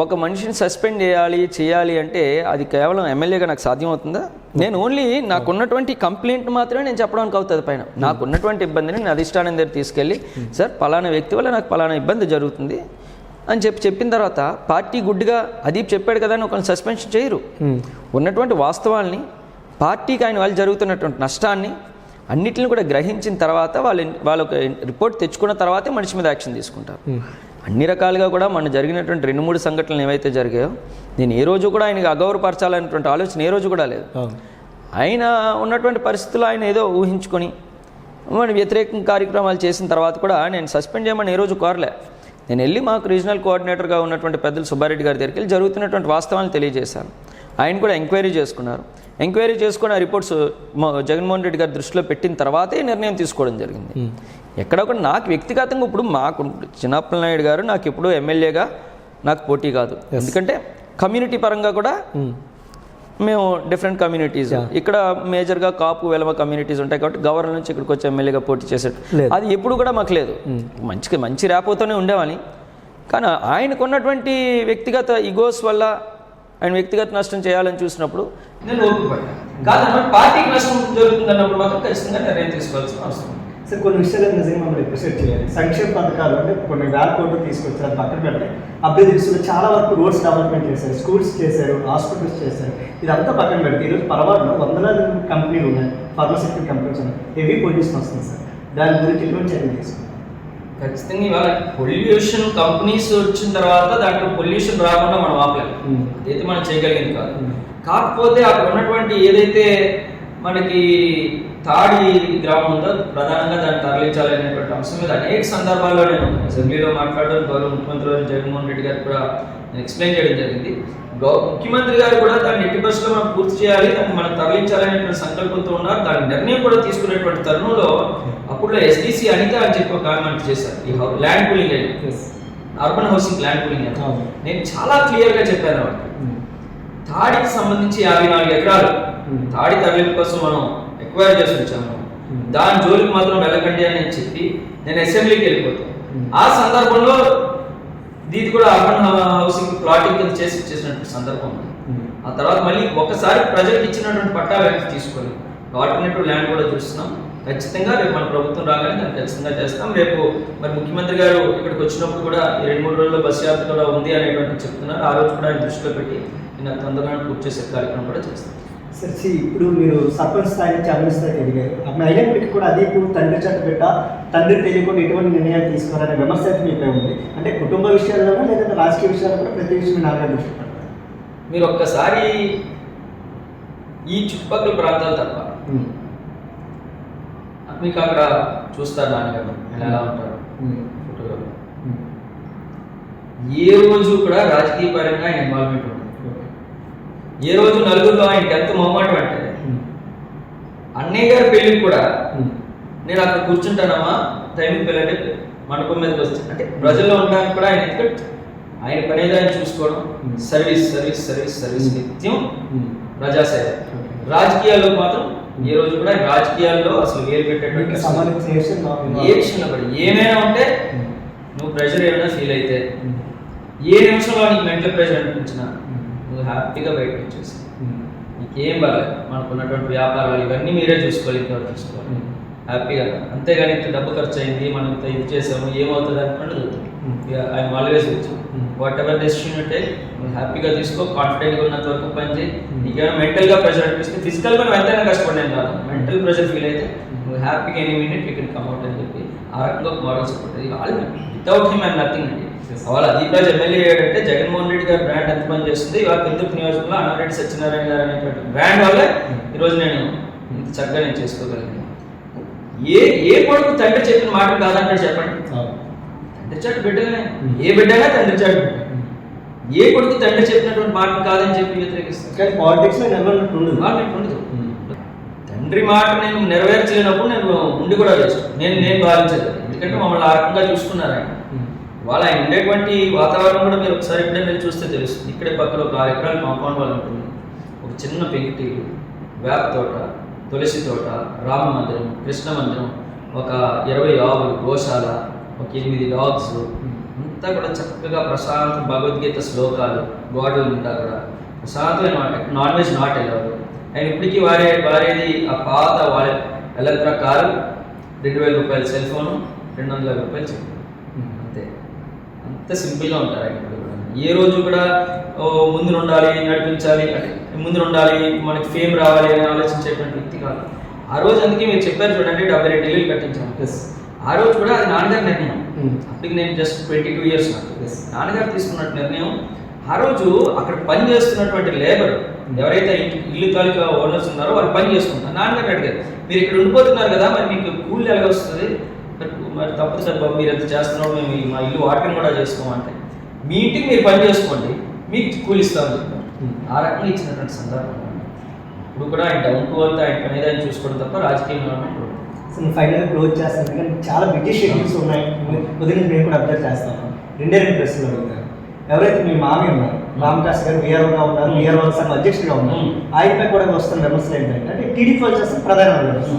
ఒక మనిషిని సస్పెండ్ చేయాలి అంటే అది కేవలం ఎమ్మెల్యేగా నాకు సాధ్యమవుతుందా? నేను ఓన్లీ నాకున్నటువంటి కంప్లైంట్ మాత్రమే నేను చెప్పడానికి అవుతుంది. పైన నాకున్నటువంటి ఇబ్బందిని నేను అధిష్టానం దగ్గర తీసుకెళ్ళి, సార్ పలానా వ్యక్తి వల్ల నాకు పలానా ఇబ్బంది జరుగుతుంది అని చెప్పిన తర్వాత పార్టీ గుడ్డిగా అదీప్ చెప్పాడు కదా అని ఒకరిని సస్పెన్షన్ చేయరు. ఉన్నటువంటి వాస్తవాల్ని, పార్టీకి ఆయన వాళ్ళు జరుగుతున్నటువంటి నష్టాన్ని అన్నిటిని కూడా గ్రహించిన తర్వాత వాళ్ళొక రిపోర్ట్ తెచ్చుకున్న తర్వాతే మనిషి మీద యాక్షన్ తీసుకుంటారు. అన్ని రకాలుగా కూడా మన జరిగినటువంటి 2-3 సంఘటనలు ఏవైతే జరిగాయో నేను ఏ రోజు కూడా ఆయనకి అగౌరవపరచాలనేటువంటి ఆలోచన ఏ రోజు కూడా లేదు. ఆయన ఉన్నటువంటి పరిస్థితుల్లో ఆయన ఏదో ఊహించుకొని మన వ్యతిరేక కార్యక్రమాలు చేసిన తర్వాత కూడా నేను సస్పెండ్ చేయమని ఏ రోజు కోరలే. నేను వెళ్ళి మాకు రీజనల్ కోఆర్డినేటర్గా ఉన్నటువంటి పెద్దలు సుబ్బారెడ్డి గారి దగ్గరికి వెళ్ళి జరుగుతున్నటువంటి వాస్తవాలను తెలియజేశాను. ఆయన కూడా ఎంక్వైరీ చేసుకున్నారు. ఎంక్వైరీ చేసుకుని ఆ రిపోర్ట్స్ జగన్మోహన్ రెడ్డి గారి దృష్టిలో పెట్టిన తర్వాతే నిర్ణయం తీసుకోవడం జరిగింది. ఎక్కడ కూడా నాకు వ్యక్తిగతంగా ఇప్పుడు మాకు చిన్నప్పల నాయుడు గారు నాకు ఇప్పుడు ఎమ్మెల్యేగా నాకు పోటీ కాదు, ఎందుకంటే కమ్యూనిటీ పరంగా కూడా మేము డిఫరెంట్ కమ్యూనిటీస్, ఇక్కడ మేజర్గా కాపు వెలమ కమ్యూనిటీస్ ఉంటాయి కాబట్టి గవర్నర్ నుంచి ఇక్కడికి వచ్చి ఎమ్మెల్యేగా పోటీ చేసేట్టు అది ఎప్పుడు కూడా మాకు లేదు. మంచి ర్యాపోతోనే ఉండేవాళ్ళని. కానీ ఆయనకున్నటువంటి వ్యక్తిగత ఈగోస్ వల్ల ఆయన వ్యక్తిగత నష్టం చేయాలని చూసినప్పుడు నేను ఓపికపడ్డాను. కాదు పార్టీకి నష్టం జరుగుతుందన్నప్పుడు మాత్రం ఖచ్చితంగా నిర్ణయం తీసుకోవాల్సిన అవసరం. సార్ కొన్ని విషయాలు నిజంగా మనం రిప్రజెంట్ చేయాలి. సంక్షేమ పథకాలు అంటే కొన్ని వేల కోట్లు తీసుకొచ్చారు, అది పక్కన పెడితే అభివృద్ధి విషయంలో చాలా వరకు రోడ్స్ డెవలప్మెంట్ చేశారు, స్కూల్స్ చేశారు, హాస్పిటల్స్ చేశారు. ఇదంతా పక్కన పెడితే ఈరోజు పరవాడలో వందలాది కంపెనీలు ఉన్నాయి, ఫార్మాసిటికల్ కంపెనీస్ ఉన్నాయి, హెవీ పొల్యూషన్ వస్తుంది సార్. దాని గురించి ఎటువంటి చర్యలు తీసుకుంటారు? ఖచ్చితంగా ఇవాళ పొల్యూషన్ కంపెనీస్ వచ్చిన తర్వాత దాంట్లో పొల్యూషన్ రాకుండా మనం ఆపలేము, అదైతే మనం చేయగలిగింది కాదు. కాకపోతే అక్కడ ఉన్నటువంటి ఏదైతే మనకి తాడి గ్రామం ఉందో ప్రధానంగా దాన్ని తరలించాలనేటువంటి అంశం మీద అనేక సందర్భాల్లో నేను అసెంబ్లీలో మాట్లాడడం, గౌరవ ముఖ్యమంత్రి గారు జగన్మోహన్ రెడ్డి గారు కూడా ఎక్స్ప్లెయిన్ చేయడం జరిగింది. ముఖ్యమంత్రి గారు కూడా దాన్ని 80% మనం పూర్తి చేయాలి, దాన్ని మనం తరలించాలనేటువంటి సంకల్పంతో ఉన్నారు. దాని నిర్ణయం కూడా తీసుకునేటువంటి తరుణంలో అప్పుడు ఎస్డిసి అనిత అని చెప్పి ఒక కామెంట్ చేశారు, ఈ ల్యాండ్ పూలింగ్ అయ్యి అర్బన్ హౌసింగ్ ల్యాండ్ పూలింగ్ అని. నేను చాలా క్లియర్గా చెప్పాను, తాడికి సంబంధించి 54 ఎకరాలు తాడి తరలింపు కోసం మనం ఎక్వైర్ చేసి వచ్చాము, దాని జోలికి మాత్రం వెళ్ళకండి అని చెప్పి నేను అసెంబ్లీకి వెళ్ళిపోతాను. ఆ సందర్భంలో దీది కూడా అర్బన్ హౌసింగ్ ప్లాటింగ్ కింద చేసి ఇచ్చేసినటువంటి సందర్భం ఉంది. ఆ తర్వాత మళ్ళీ ఒకసారి ప్రజలకు ఇచ్చినటువంటి పట్టాలు వెనక్కి తీసుకొని ఆల్టర్నేటివ్ ల్యాండ్ కూడా చూస్తున్నాం. ఖచ్చితంగా రేపు మన ప్రభుత్వం రాగానే దాన్ని ఖచ్చితంగా చేస్తాం. రేపు మరి ముఖ్యమంత్రి గారు ఇక్కడికి వచ్చినప్పుడు కూడా 2-3 రోజుల్లో బస్సు యాత్ర కూడా ఉంది అనేటువంటి చెప్తున్నారు. ఆ రోజు కూడా ఆయన దృష్టిలో పెట్టి నేను తొందరగా పూర్తి చేసే కార్యక్రమం కూడా చేస్తాను. సార్ ఇప్పుడు మీరు సర్పంచ్ స్థాయి నుంచి అభివృద్ధి స్థాయికి ఎదిగారు, అయినప్పటికీ కూడా అది తండ్రి చెట్టు పెట్ట తండ్రి తెలియకుండా ఎటువంటి నిర్ణయాలు తీసుకోవాలనే విమర్శ అయితే మీపై ఉంది. అంటే కుటుంబ విషయాల్లోనూ లేదంటే రాజకీయ విషయాల్లో కూడా ప్రతి విషయం నాన్నగారు దృష్టి పెట్టారు. మీరు ఒక్కసారి ఈ చుట్టుపక్కల ప్రాంతాలు తప్ప మీకు అక్కడ చూస్తారు నాన్నగారు ఎలా ఉంటారు ఫోటోలో. ఏ రోజు కూడా రాజకీయ పరంగా ఆయన ఇన్వాల్వ్మెంట్ ఉంటుంది. ఏ రోజు నలుగురిలో ఆయనకి ఎంత మొహమాటం అంటే అన్నయ్య గారి పెళ్ళికి కూడా నేను అక్కడ కూర్చుంటానమ్మా టైంకి పెళ్ళంటే మండపం మీదకి వస్తాను అంటే ప్రజల్లో ఉండడానికి కూడా ఆయన ఎందుకంటే ఆయన పనేది ఆయన చూసుకోవడం, సర్వీస్ సర్వీస్ సర్వీస్ సర్వీస్ నిత్యం ప్రజాసేవ. రాజకీయాల్లో మాత్రం ఏ రోజు కూడా రాజకీయాల్లో అసలు వేలు పెట్టేటువంటి ఏ విషయంలో కూడా ఏమైనా ఉంటే నువ్వు ప్రెషర్ ఏమైనా ఫీల్ అయితే ఏ నిమిషంలో నీకు మెంటల్ ప్రెషర్ అనిపించినా నువ్వు హ్యాపీగా బయటకు వచ్చేసి నీకేం బాగా మనకున్నటువంటి వ్యాపారాలు ఇవన్నీ మీరే చూసుకోవాలి, ఇంకెవరు చూసుకోవాలి. హ్యాపీగా. అంతేగాని ఇంత డబ్బు ఖర్చు అయింది, మనం ఇంత ఇది చేసాము, ఏమవుతుంది అనుకోండి. I'm always with what ever decision ఉంటే నువ్వు హ్యాపీగా తీసుకో, కాన్ఫిడెంట్గా ఉన్నంత వరకు పని చేయి. నీకేమైనా మెంటల్గా ప్రెషర్ అనిపిస్తే, ఫిజికల్గా నువ్వు ఎంతైనా కష్టపడలేను కాదు, మెంటల్ ప్రెషర్ ఫీల్ అయితే నువ్వు హ్యాపీగా ఎనీ మినిట్ యూ కెన్ కమ్అట్ అని చెప్పి ఆ రకంగా మోడల్ సపోర్ట్. వాళ్ళు వితౌట్ హిమ్ అండ్ నథింగ్ అండి. వాళ్ళ అదీప్రాజ్ ఎమ్మెల్యే అయ్యాడంటే జగన్మోహన్ రెడ్డి గారి బ్రాండ్ ఎంత పని చేస్తుంది. ఇవాళ పెందుర్తి నియోజకవర్గంలో అన్నారెడ్డి సత్యనారాయణ గారు అనేటువంటి బ్రాండ్ వల్లే ఈరోజు నేను ఇంత చక్కగా నేను చేసుకోగలిగాను. ఏ కొడుకు తండ్రి చెప్పిన మాట కాదంటాడు చెప్పండి. తండ్రి చాటు బిడ్డగానే, ఏ బిడ్డగా తండ్రి చాటు బిడ్డ. ఏ కొడుకు తండ్రి చెప్పినటువంటి మాట కాదని చెప్పి వ్యతిరేకిస్తాను. పాలిటిక్స్ ఉండదు. తండ్రి మాట నేను నెరవేర్చలేనప్పుడు నేను ఉండి కూడా వేస్ట్. నేను భావించలేదు. ఎందుకంటే మమ్మల్ని ఆ రకంగా చూసుకున్నారు ఆయన. వాళ్ళ ఆయన ఉండేటువంటి వాతావరణం కూడా మీరు ఒకసారి ఎప్పుడైనా వెళ్ళి చూస్తే తెలుస్తుంది. ఇక్కడే పక్కన ఒక 6 ఎకరాల కాంపౌండ్ వాళ్ళు ఉంటుంది. ఒక చిన్న పెంకుటీలు, వేప తోట, తులసి తోట, రామ మందిరం, కృష్ణ మందిరం, ఒక 20 ఆవులు, గోశాల, ఒక 8 డాగ్స్, అంతా కూడా చక్కగా ప్రశాంత భగవద్గీత శ్లోకాలు, గోడల నిండా కూడా ప్రశాంతమైన మాట. నాన్ వెజ్ నాట్ వెళ్ళారు ఆయన. ఇప్పటికీ వారేది ఆ పాత వాళ్ళ ఎలక్ట్రా కారు, 2000 రూపాయల సెల్ ఫోను, 200 రూపాయలు చెప్పు, అంతే. అంత సింపుల్గా ఉంటారు ఆయన. ఏ రోజు కూడా ముందు ఉండాలి, నడిపించాలి, అంటే ముందు ఉండాలి, మనకి ఫేమ్ రావాలి అని ఆలోచించేటువంటి వ్యక్తి కాదు. ఆ రోజు అందుకే మీరు చెప్పారు చూడండి, 72 ఇల్లు కట్టించాను. ఆ రోజు కూడా అది నాన్నగారి నిర్ణయం. అప్పటికి నేను జస్ట్ 22 ఇయర్స్ నాకు. నాన్నగారు తీసుకున్నట్టు నిర్ణయం. ఆ రోజు అక్కడ పని చేస్తున్నటువంటి లేబర్ ఎవరైతే ఇల్లు తాలూకా ఓనర్స్ ఉన్నారో వాళ్ళు పని చేసుకుంటారు. నాన్నగారు అడిగారు, మీరు ఇక్కడ ఉండిపోతున్నారు కదా, మరి మీకు కూలి ఎలాగ వస్తుంది, మరి తప్పదు సార్ బాబు, మీరు ఎంత చేస్తున్నారో మేము మా ఇల్లు వాటరింగ్ కూడా చేసుకోమంటే, మీ ఇంటికి మీరు పని చేసుకోండి, మీకు కూలి ఇస్తామని చెప్పారు. ఆ రకంగా ఇచ్చినటువంటి సందర్భం. ఇప్పుడు కూడా ఆయన డౌన్ టు అంతా ఆయన పని ఆయన చూసుకోవడం తప్ప రాజకీయంలో ఫైనల్గా క్లోజ్ చేస్తాను. కానీ చాలా బిజీ షెడ్యూల్స్ ఉన్నాయి. ఉదయం నేను కూడా అబ్జర్వ్ చేస్తాను. 2 ప్రశ్నలు అడుగుతారు. ఎవరైతే మీ మామి ఉన్నారు, రామదాస్ గారు వీఆర్ఓగా ఉన్నారు, వీఆర్ఓ సంఘ అధ్యక్షుడిగా ఉన్నారు, ఆయనపై కూడా వస్తున్న విమర్శలు ఏంటంటే, అంటే టీడీపీ వచ్చేస్తే ప్రధాన పేరుకి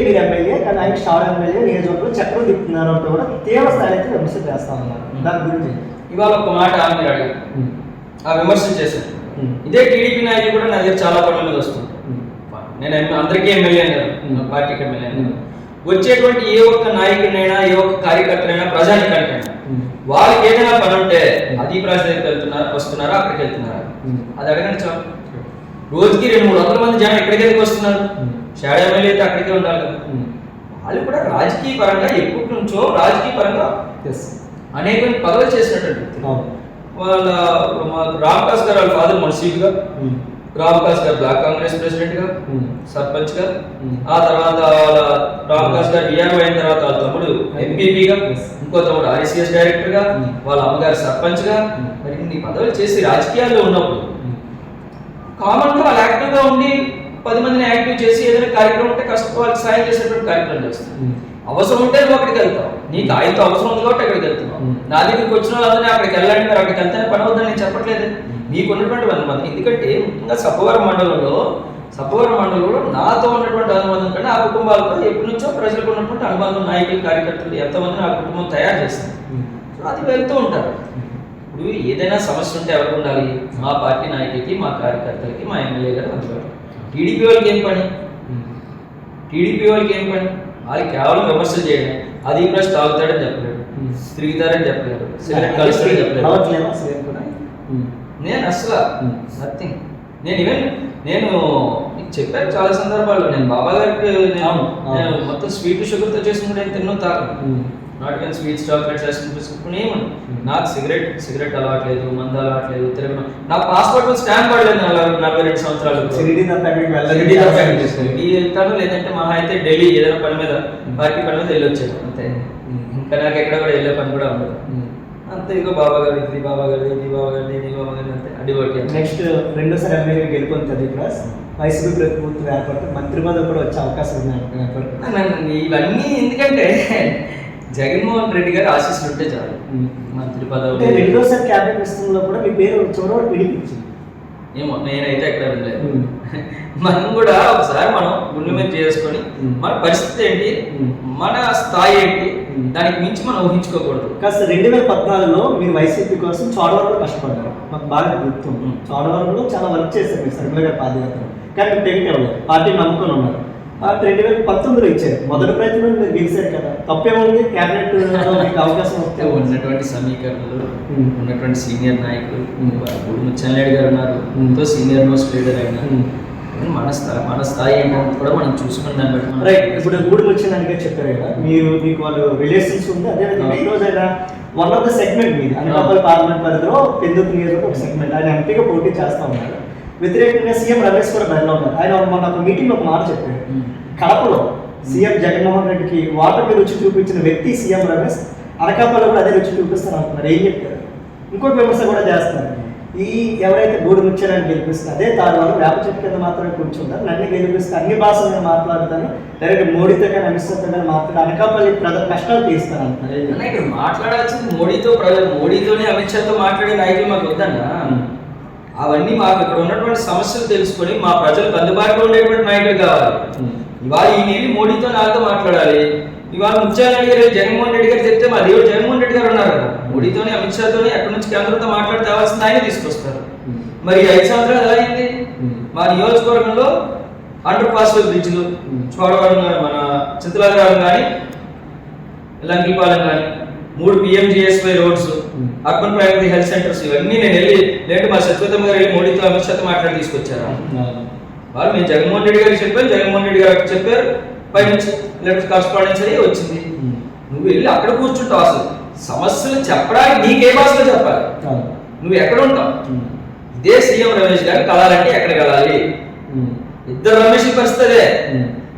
మీరు ఎమ్మెల్యే, కానీ ఆయన స్టార్ ఎమ్మెల్యే నియోజకవర్గంలో చక్రం తిప్పుతున్నారు అంటూ కూడా తీవ్ర స్థాయిలో అయితే విమర్శలు చేస్తా ఉన్నారు. దాని గురించి ఇవాళ ఒక మాట మీరు అడిగారు, ఆ విమర్శలు చేశారు. ఇదే టీడీపీ నాయకులు కూడా నా దగ్గర చాలా పనుల మీద వస్తుంది. నేను అందరికీ ఎమ్మెల్యే అన్నారు, పార్టీకి ఎమ్మెల్యే అన్నారు. వచ్చేటువంటి ఏ ఒక్క నాయకుడినైనా, ఏ ఒక్క కార్యకర్తనైనా, ప్రజానికానికైనా వాళ్ళకి ఏదైనా పని ఉంటే అది ప్రజలకు వస్తున్నారా, అక్కడికి వెళ్తున్నారా, అది అడగండి చాలు. రోజుకి 200-300 మంది జనం ఎక్కడికి ఎందుకు వస్తున్నారు? షాడో ఎమ్మెల్యే అయితే అక్కడికే ఉండాలి కదా. వాళ్ళు కూడా రాజకీయ పరంగా ఎప్పటి నుంచో రాజకీయ పరంగా అనేక పదవులు చేసినటువంటి వాళ్ళ రామదాస్ గారు వాళ్ళ ఫాదర్ మున్సిపల్గా, రామదాస్ గారు బ్లాక్ కాంగ్రెస్ ప్రెసిడెంట్ గా, సర్పంచ్ గా, ఆ తర్వాత రామదాస్ గారు విఆర్ఓ అయిన తర్వాత వాళ్ళ తమ్ముడు ఎంపీపీగా, ఇంకో తమ్ముడు ఆర్ఎస్ఎస్ డైరెక్టర్ గా, వాళ్ళ అమ్మగారు సర్పంచ్ గా, మరి ఇన్ని పదవులు చేసి రాజకీయాల్లో ఉన్నప్పుడు కామన్ గా వాళ్ళు యాక్టివ్ గా ఉండి 10 మందిని యాక్టివ్ చేసి ఏదైనా కార్యక్రమం ఉంటే వాళ్ళకి సాయం చేసేటువంటి కార్యక్రమం చేస్తారు. అవసరం ఉంటే నువ్వు అక్కడికి వెళ్తావు, నీకు ఆయనతో అవసరం ఉంది కాబట్టి అక్కడికి వెళ్తున్నావు. నా దగ్గరికి వచ్చిన వాళ్ళందరినీ అక్కడికి వెళ్ళండి, మీరు అక్కడికి వెళ్తేనే పని అవుతుందని నేను చెప్పట్లేదు. మీకు ఉన్నటువంటి అనుబంధం, ఎందుకంటే ముఖ్యంగా సప్పవరం మండలంలో నాతో ఉన్నటువంటి అనుబంధం కంటే ఆ కుటుంబాలతో ఎప్పటి నుంచో ప్రజలకు ఉన్నటువంటి అనుబంధం, నాయకులు, కార్యకర్తలు ఎంతమందిని ఆ కుటుంబం తయారు చేస్తుంది. అది వెళ్తూ ఉంటారు. ఇప్పుడు ఏదైనా సమస్య ఉంటే ఎవరికి ఉండాలి? మా పార్టీ నాయకులకి, మా కార్యకర్తలకి, మా ఎమ్మెల్యే గారు అందుబాటు. టీడీపీ వాళ్ళకి ఏం పని? వాళ్ళకి కేవలం విమర్శలు చేయడం. అది ప్లస్ తాగుతాడని చెప్పలేడు, తిరుగుతారని చెప్పలేడు, సిగరెట్ కలుస్తాడని చెప్పలేడు. నేను అసలు నథింగ్. నేను నీకు చెప్పాను చాలా సందర్భాల్లో, నేను బాబా గారికి నేను మొత్తం స్వీట్ షుగర్తో చేసుకుంటే నేను తిన్నో తాగను. నాట్ కానీ స్వీట్స్, చాక్లెట్స్ వేసుకుని ఏమన్నా. నాకు సిగరెట్ అలవాట్లేదు, మందు అలవాట్లేదు, తిరగడం. నా పాస్పోర్ట్ స్టాంప్ పడలేదు 42 సంవత్సరాలు. వెళ్తాను, లేదంటే మహా అయితే ఢిల్లీ ఏదైనా పని మీద, పార్టీ పని మీద వెళ్ళొచ్చాను అంతే. ఇంకా నాకు ఎక్కడ కూడా వెళ్ళే పని కూడా ఉండదు అంతే. ఇదిగో బాబా గారు, ఇది బాబా గారు, ఇది బాబా గారు, ఇది బాబా గారు అంతే. అడిగొట్టి నెక్స్ట్ 2సారి ఎమ్మెల్యే గెలుపొందుతుంది ప్లస్ వైసీపీ ప్రభుత్వం ఏర్పడితే మంత్రి పదవి కూడా వచ్చే అవకాశం ఉన్నాయి. ఇవన్నీ ఎందుకంటే జగన్మోహన్ రెడ్డి గారు ఆశీస్సులు ఉంటే చాలు మంత్రి పదవి. 2సారి క్యాబినెట్ విస్తరణలో కూడా మీ పేరు చూడడం విడిపించింది. ఏమో నేనైతే ఎక్కడ వెళ్ళలేదు. మనం కూడా ఒకసారి మనం గుండె మీద చేసుకొని మన పరిస్థితి ఏంటి, మన స్థాయి ఏంటి, దానికి మించి మనం ఊహించుకోకూడదు. కాస్త 2014లో మీరు వైసీపీ కోసం చోడవరంలో కష్టపడ్డారు, మాకు బాగా గుర్తుంది. చోడవరంలో చాలా వర్క్ చేశారు మీరు సర్మిల గారి పాదయాత్ర, కానీ టికెట్ ఇవ్వలేదు, పార్టీ నమ్ముకొని ఉన్నారు. 2019లో ఇచ్చారు. మొదటి ప్రయత్నం మీరు గెలిచారు కదా, తప్పేముంది? క్యాబినెట్ మీకు అవకాశం వస్తే ఉన్నటువంటి సమీకరణలు, ఉన్నటువంటి సీనియర్ నాయకులు, ముచ్చెన్నాయుడు గారు ఉన్నారు, ఎంతో సీనియర్ మోస్ట్ లీడర్ అయినా మన స్థాయి ఏంటంటే కూడా మనం చూసుకున్న దాన్ని బట్టి రైట్. ఇప్పుడు గూడు వచ్చిందని చెప్పారు కదా, మీకు వాళ్ళు రిలేషన్స్ ఉంది. అదేవిధంగా ఈ రోజు అయినా వన్ ఆఫ్ ద సెగ్మెంట్ మీది అనకాపల్లి పార్లమెంట్ పరిధిలో పెందుకు నియోజకవర్గం ఒక సెగ్మెంట్, ఆయన ఎంపీగా పోటీ చేస్తూ ఉన్నారు. వ్యతిరేకంగా సీఎం రమేష్ కూడా బయటలో ఉన్నారు. ఆయన మొన్న ఒక మీటింగ్ ఒక మాట చెప్పారు, కడపలో సీఎం జగన్మోహన్ రెడ్డికి వాటర్ మీద రుచి చూపించిన వ్యక్తి సీఎం రమేష్, అనకాపల్లిలో కూడా అదే రుచి చూపిస్తారు అంటున్నారు. ఏం చెప్తారు? ఇంకోటి విమర్శ కూడా చేస్తున్నారు, ఈ ఎవరైతే గూడు ముచ్చారని గెలిపిస్తారు అదే తాను వేప చెట్టు కింద మాత్రమే కూర్చుంటారు, నన్ను గెలిపిస్తే అన్ని భాషలు నేను మాట్లాడతాను, డైరెక్ట్ మోడీతో కానీ అమిత్ షాతో కానీ మాట్లాడి అనకాపల్లి ప్రజల కష్టాలు తీస్తాను అంటున్నారు. ఇక్కడ మాట్లాడాల్సింది మోడీతోనే అమిత్ షాతో మాట్లాడే నాయకులు మాకు వద్దన్నా. అవన్నీ మాకు ఇక్కడ ఉన్నటువంటి సమస్యలు తెలుసుకొని మా ప్రజలకు అందుబాటులో ఉండేటువంటి నాయకులు కావాలి. ఇవాళ ఈ నీళ్ళు మోడీతో నాతో మాట్లాడాలి. ఇవాళ ముత్యాలరెడ్డి గారు జగన్మోహన్ రెడ్డి గారు చెప్తే మా దేవుడు జగన్మోహన్ రెడ్డి గారు ఉన్నారు కదా, మోడీతోని అమిత్ షాతోని అక్కడి నుంచి కేంద్రంతో మాట్లాడి తేవాల్సింది ఆయన తీసుకొస్తారు. మరి 5 సంవత్సరాలు ఎలా అయింది? మా నియోజకవర్గంలో అండర్ పాస్ బ్రిడ్జ్లు చూడవడం, మన చింతలాగరం కానీ లంకిపాలెం కానీ 3 PMGSY roads, urban primary health centres, ఇవన్నీ నేను లేదంటే మా సత్యవతమ్మ గారు వెళ్ళి మోడీతో అమిత్ షాతో మాట్లాడి తీసుకొచ్చారు. వాళ్ళు మేము జగన్మోహన్ రెడ్డి గారికి చెప్పారు, జగన్మోహన్ రెడ్డి గారికి చెప్పారు, పై నుంచి లెటర్ కరస్పాండెన్స్ అయ్యి వచ్చింది. నువ్వు వెళ్ళి అక్కడ కూర్చుంటావు. అసలు సమస్యలు చెప్పడానికి నీకే భాషలో చెప్పాలి. నువ్వు ఎక్కడ ఉంటావు? ఇదే సీఎం రమేష్ గారు కలాలంటే ఎక్కడ కలాలి? ఇద్దరు రమేష్ పరిస్థితి అదే.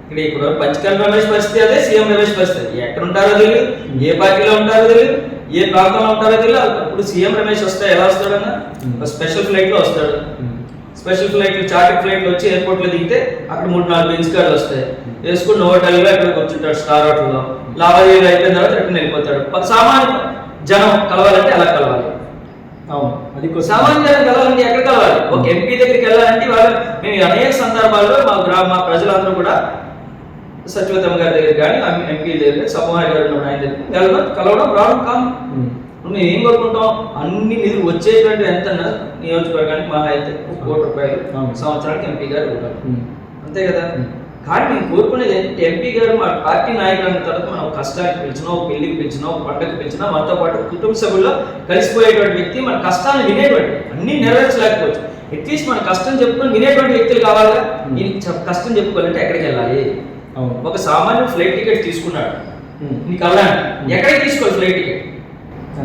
ఇక్కడ ఇప్పుడు పంచకల్ రమేష్ పరిస్థితి అదే, సీఎం రమేష్ పరిస్థితి. ఎక్కడ ఉంటారో తెలియదు, ఏ పార్టీలో ఉంటారో తెలియదు, ఏ ప్రాంతంలో ఉంటారో తెలియదు. ఇప్పుడు సీఎం రమేష్ వస్తే ఎలా వస్తాడన్నా, స్పెషల్ ఫ్లైట్ లో వస్తాడు. స్పెషల్ ఫ్లైట్లు, చార్టర్ ఫ్లైట్లు వచ్చి ఎయిర్పోర్ట్ లో దిగితే అక్కడ 3-4 బెంచ్ కార్లు వస్తాయి, వేసుకుని హోటల్లో ఎక్కడ కూర్చుంటాడు, స్టార్ హోటల్లో. లావాదేవీలు అయిపోయిన తర్వాత రిటర్న్ వెళ్ళిపోతాడు. సామాన్య జనం కలవాలంటే ఎలా కలవాలి? అది సామాన్య జనం కలవాలంటే ఎక్కడ కలవాలి? ఒక ఎంపీ దగ్గరికి వెళ్ళాలంటే వాళ్ళు మేము అనేక సందర్భాల్లో మా ప్రజలందరూ కూడా సత్యవతమ్మ గారి దగ్గర కానీ ఎంపీ దగ్గర సమూహ గారు ఆయన దగ్గర కలవడం రావడం కాదు. మేము ఏం కోరుకుంటాం? అన్ని నిధులు వచ్చేటువంటి ఎంత నియోజకవర్గానికి మహా అయితే 1 కోటి రూపాయలు సంవత్సరానికి ఎంపీ గారు ఇవ్వాలి, అంతే కదా. కానీ మేము కోరుకునేది ఏంటంటే ఎంపీ గారు మా పార్టీ నాయకులన్న తర్వాత మనం కష్టానికి పిలిచినా, ఒక పెళ్లికి పిలిచినా, ఒక పండుగకి పిలిచినా మనతో పాటు కుటుంబ సభ్యుల్లో కలిసిపోయేటువంటి వ్యక్తి, మన కష్టాన్ని వినేటువంటి, అన్ని నెరవేర్చలేకపోవచ్చు, అట్లీస్ట్ మన కష్టం చెప్పుకొని వినేటువంటి వ్యక్తులు కావాలా. నేను కష్టం చెప్పుకోవాలంటే ఎక్కడికి వెళ్ళాలి? ఒక సామాన్య ఫ్లైట్ టికెట్ తీసుకున్నాడు, నీకు వెళ్ళాలి, ఎక్కడికి తీసుకోవాలి ఫ్లైట్ టికెట్?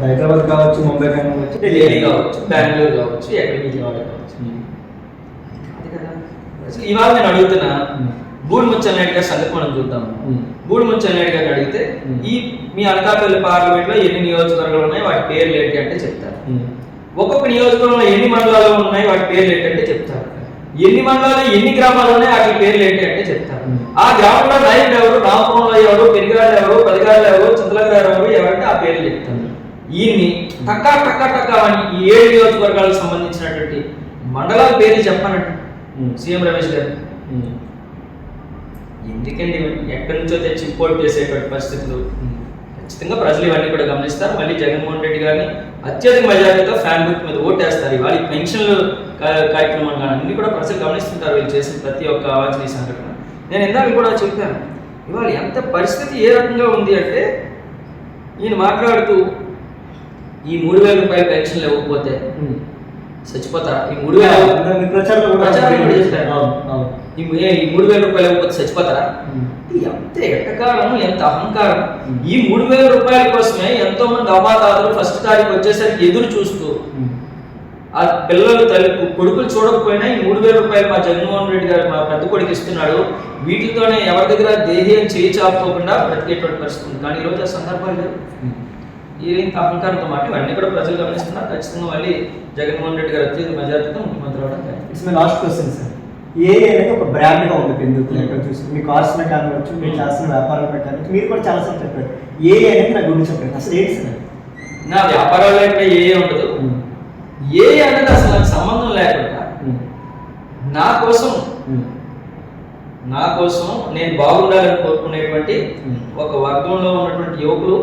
హైదరాబాద్ కావచ్చు, ముంబై కావచ్చు, ఢిల్లీ కావచ్చు, బెంగళూరు కావచ్చు, ఎక్కడికి కావచ్చు. ఇవాళ నేను అడుగుతున్నా, గూడు ముచ్చెన్నాయుడు గారి సంగతి మనం చూద్దాము. గూడు ముచ్చెన్నాయుడు గారిని అడిగితే ఈ మీ అనకాపల్లి పార్లమెంట్ లో ఎన్ని నియోజకవర్గాలు ఉన్నాయి, వాటి పేర్లు ఏంటి అంటే చెప్తారు. ఒక్కొక్క నియోజకవర్గంలో ఎన్ని మండలాలు ఉన్నాయి, వాటి పేర్లు ఏంటి అంటే చెప్తారు. ఎన్ని మండలాలు, ఎన్ని గ్రామాలు ఉన్నాయి, వాటి పేర్లు ఏంటి అంటే చెప్తారు. ఆ గ్రామంలో నాయకుడు ఎవరు, రామపురంలో ఎవరు, పెరిగాళ్ళు ఎవరు, పదిగాళ్ళు ఎవరు, చింతలగారు ఎవరు, ఎవరంటే ఆ పేర్లు చెప్తారు. ఈయన్ని టక్కా టక్కా టక్కా అని ఈ 7 నియోజకవర్గాలకు సంబంధించినటువంటి మండలాల పేర్లు చెప్పానంటే సీఎం రమేష్ గారు ఎందుకండి ఎక్కడి నుంచో తెచ్చి ఇంపోర్ట్ చేసేటువంటి పరిస్థితులు. ఖచ్చితంగా ప్రజలు ఇవన్నీ కూడా గమనిస్తారు. మళ్ళీ జగన్మోహన్ రెడ్డి గారిని అత్యధిక మెజారిటీతో ఫ్యాన్ బుక్ మీద ఓటేస్తారు. ఇవాళ ఈ పెన్షన్లు కార్యక్రమం కానీ అన్ని కూడా ప్రజలు గమనిస్తుంటారు, వీళ్ళు చేసిన ప్రతి ఒక్క అవాంఛనీయ సంఘటన. నేను ఇందాక కూడా చెప్పాను, ఇవాళ ఎంత పరిస్థితి ఏ రకంగా ఉంది అంటే, ఈయన మాట్లాడుతూ ఈ 3,000 రూపాయల పెన్షన్లు ఇవ్వకపోతే చచ్చిపోతారా? ఈ 3,000 రూపాయలు ఇవ్వకపోతే చచ్చిపోతారా? ఎంత ఎట్టకారం, ఎంత అహంకారం. ఈ 3,000 రూపాయల కోసమే ఎంతో మంది అవాతాదులు ఫస్ట్ తారీఖు వచ్చేసరికి ఎదురు చూస్తూ, ఆ పిల్లలు కొడుకులు చూడకపోయినా ఈ 3,000 రూపాయలు మా జగన్మోహన్ రెడ్డి గారు మా పెద్ద కొడుకు ఇస్తున్నాడు, వీటితోనే ఎవరి దగ్గర దేహం చేయి చాపుకోకుండా బ్రతికేటువంటి పరిస్థితి ఉంది. కానీ ఈరోజు ఆ సందర్భాలు లేవు. ఏంత అహంకారంతో మాట ఇవన్నీ కూడా ప్రజలు గమనిస్తున్నారు. ఖచ్చితంగా మళ్ళీ జగన్మోహన్ రెడ్డి గారు అత్యధిక మెజారిటీతో ముఖ్యమంత్రి అవడం. It's my last question sir. ఏఏ అనేది ఒక బ్రాండ్గా ఉంది ఎందుకు ఎక్కడ చూసి మీ కార్స్ పెట్టాలవచ్చు, మీరు చేస్తున్న వ్యాపారాలు పెట్టాలి, మీరు కూడా చాలాసార్లు చెప్పారు. ఏఏ అనేది నా గురించి చెప్పండి, అసలు ఏంటి సార్? నా వ్యాపారాలు అయితే ఏఏ ఉండదు. ఏ అనేది అసలు నాకు సంబంధం లేకుండా నా కోసం నేను బాగుండాలని కోరుకునేటువంటి ఒక వర్గంలో ఉన్నటువంటి యువకులు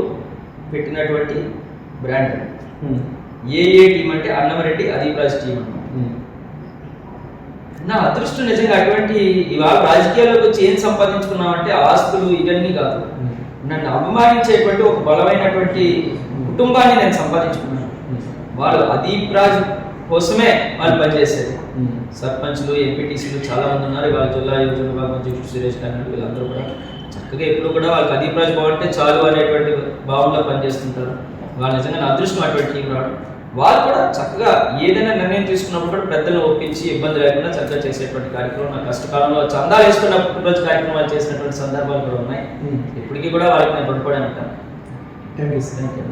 పెట్టినటువంటి బ్రాండ్. ఏఏ టీం అంటే అన్నమరెడ్డి అదీప్రాజ్ టీం అన్నమాట. నా అదృష్టం నిజంగా అటువంటి. ఇవాళ రాజకీయాల్లోకి వచ్చి ఏం సంపాదించుకున్నామంటే ఆస్తులు ఇవన్నీ కాదు, నన్ను అభిమానించేటువంటి ఒక బలమైనటువంటి కుటుంబాన్ని నేను సంపాదించుకున్నాను. వాళ్ళు అదీప్ రాజ్ కోసమే వాళ్ళు పనిచేసేది. సర్పంచ్లు, ఎంపీటీసీలు చాలా మంది ఉన్నారు. వాళ్ళ జిల్లా యువజన విభాగం అధ్యక్షుడు సురేష్ గారు వీళ్ళందరూ కూడా చక్కగా ఎప్పుడు కూడా వాళ్ళకి అదీప్ రాజ్ బాగుంటే చాలు అనేటువంటి భావంలో పనిచేస్తుంటారు. వాళ్ళు నిజంగా నా అదృష్టం అటువంటి టీం రావడం. వాళ్ళు కూడా చక్కగా ఏదైనా నిర్ణయం తీసుకున్నప్పుడు కూడా పెద్దలను ఒప్పించి ఇబ్బంది లేకుండా చక్కగా చేసేటువంటి కార్యక్రమం. నా కష్టకాలంలో చందాలు వేసుకున్న పుట్టినరోజు కార్యక్రమాలు చేసినటువంటి సందర్భాలు కూడా ఉన్నాయి. ఇప్పటికీ కూడా వాళ్ళకి నేను రుణపడి ఉంటాను. Thank you.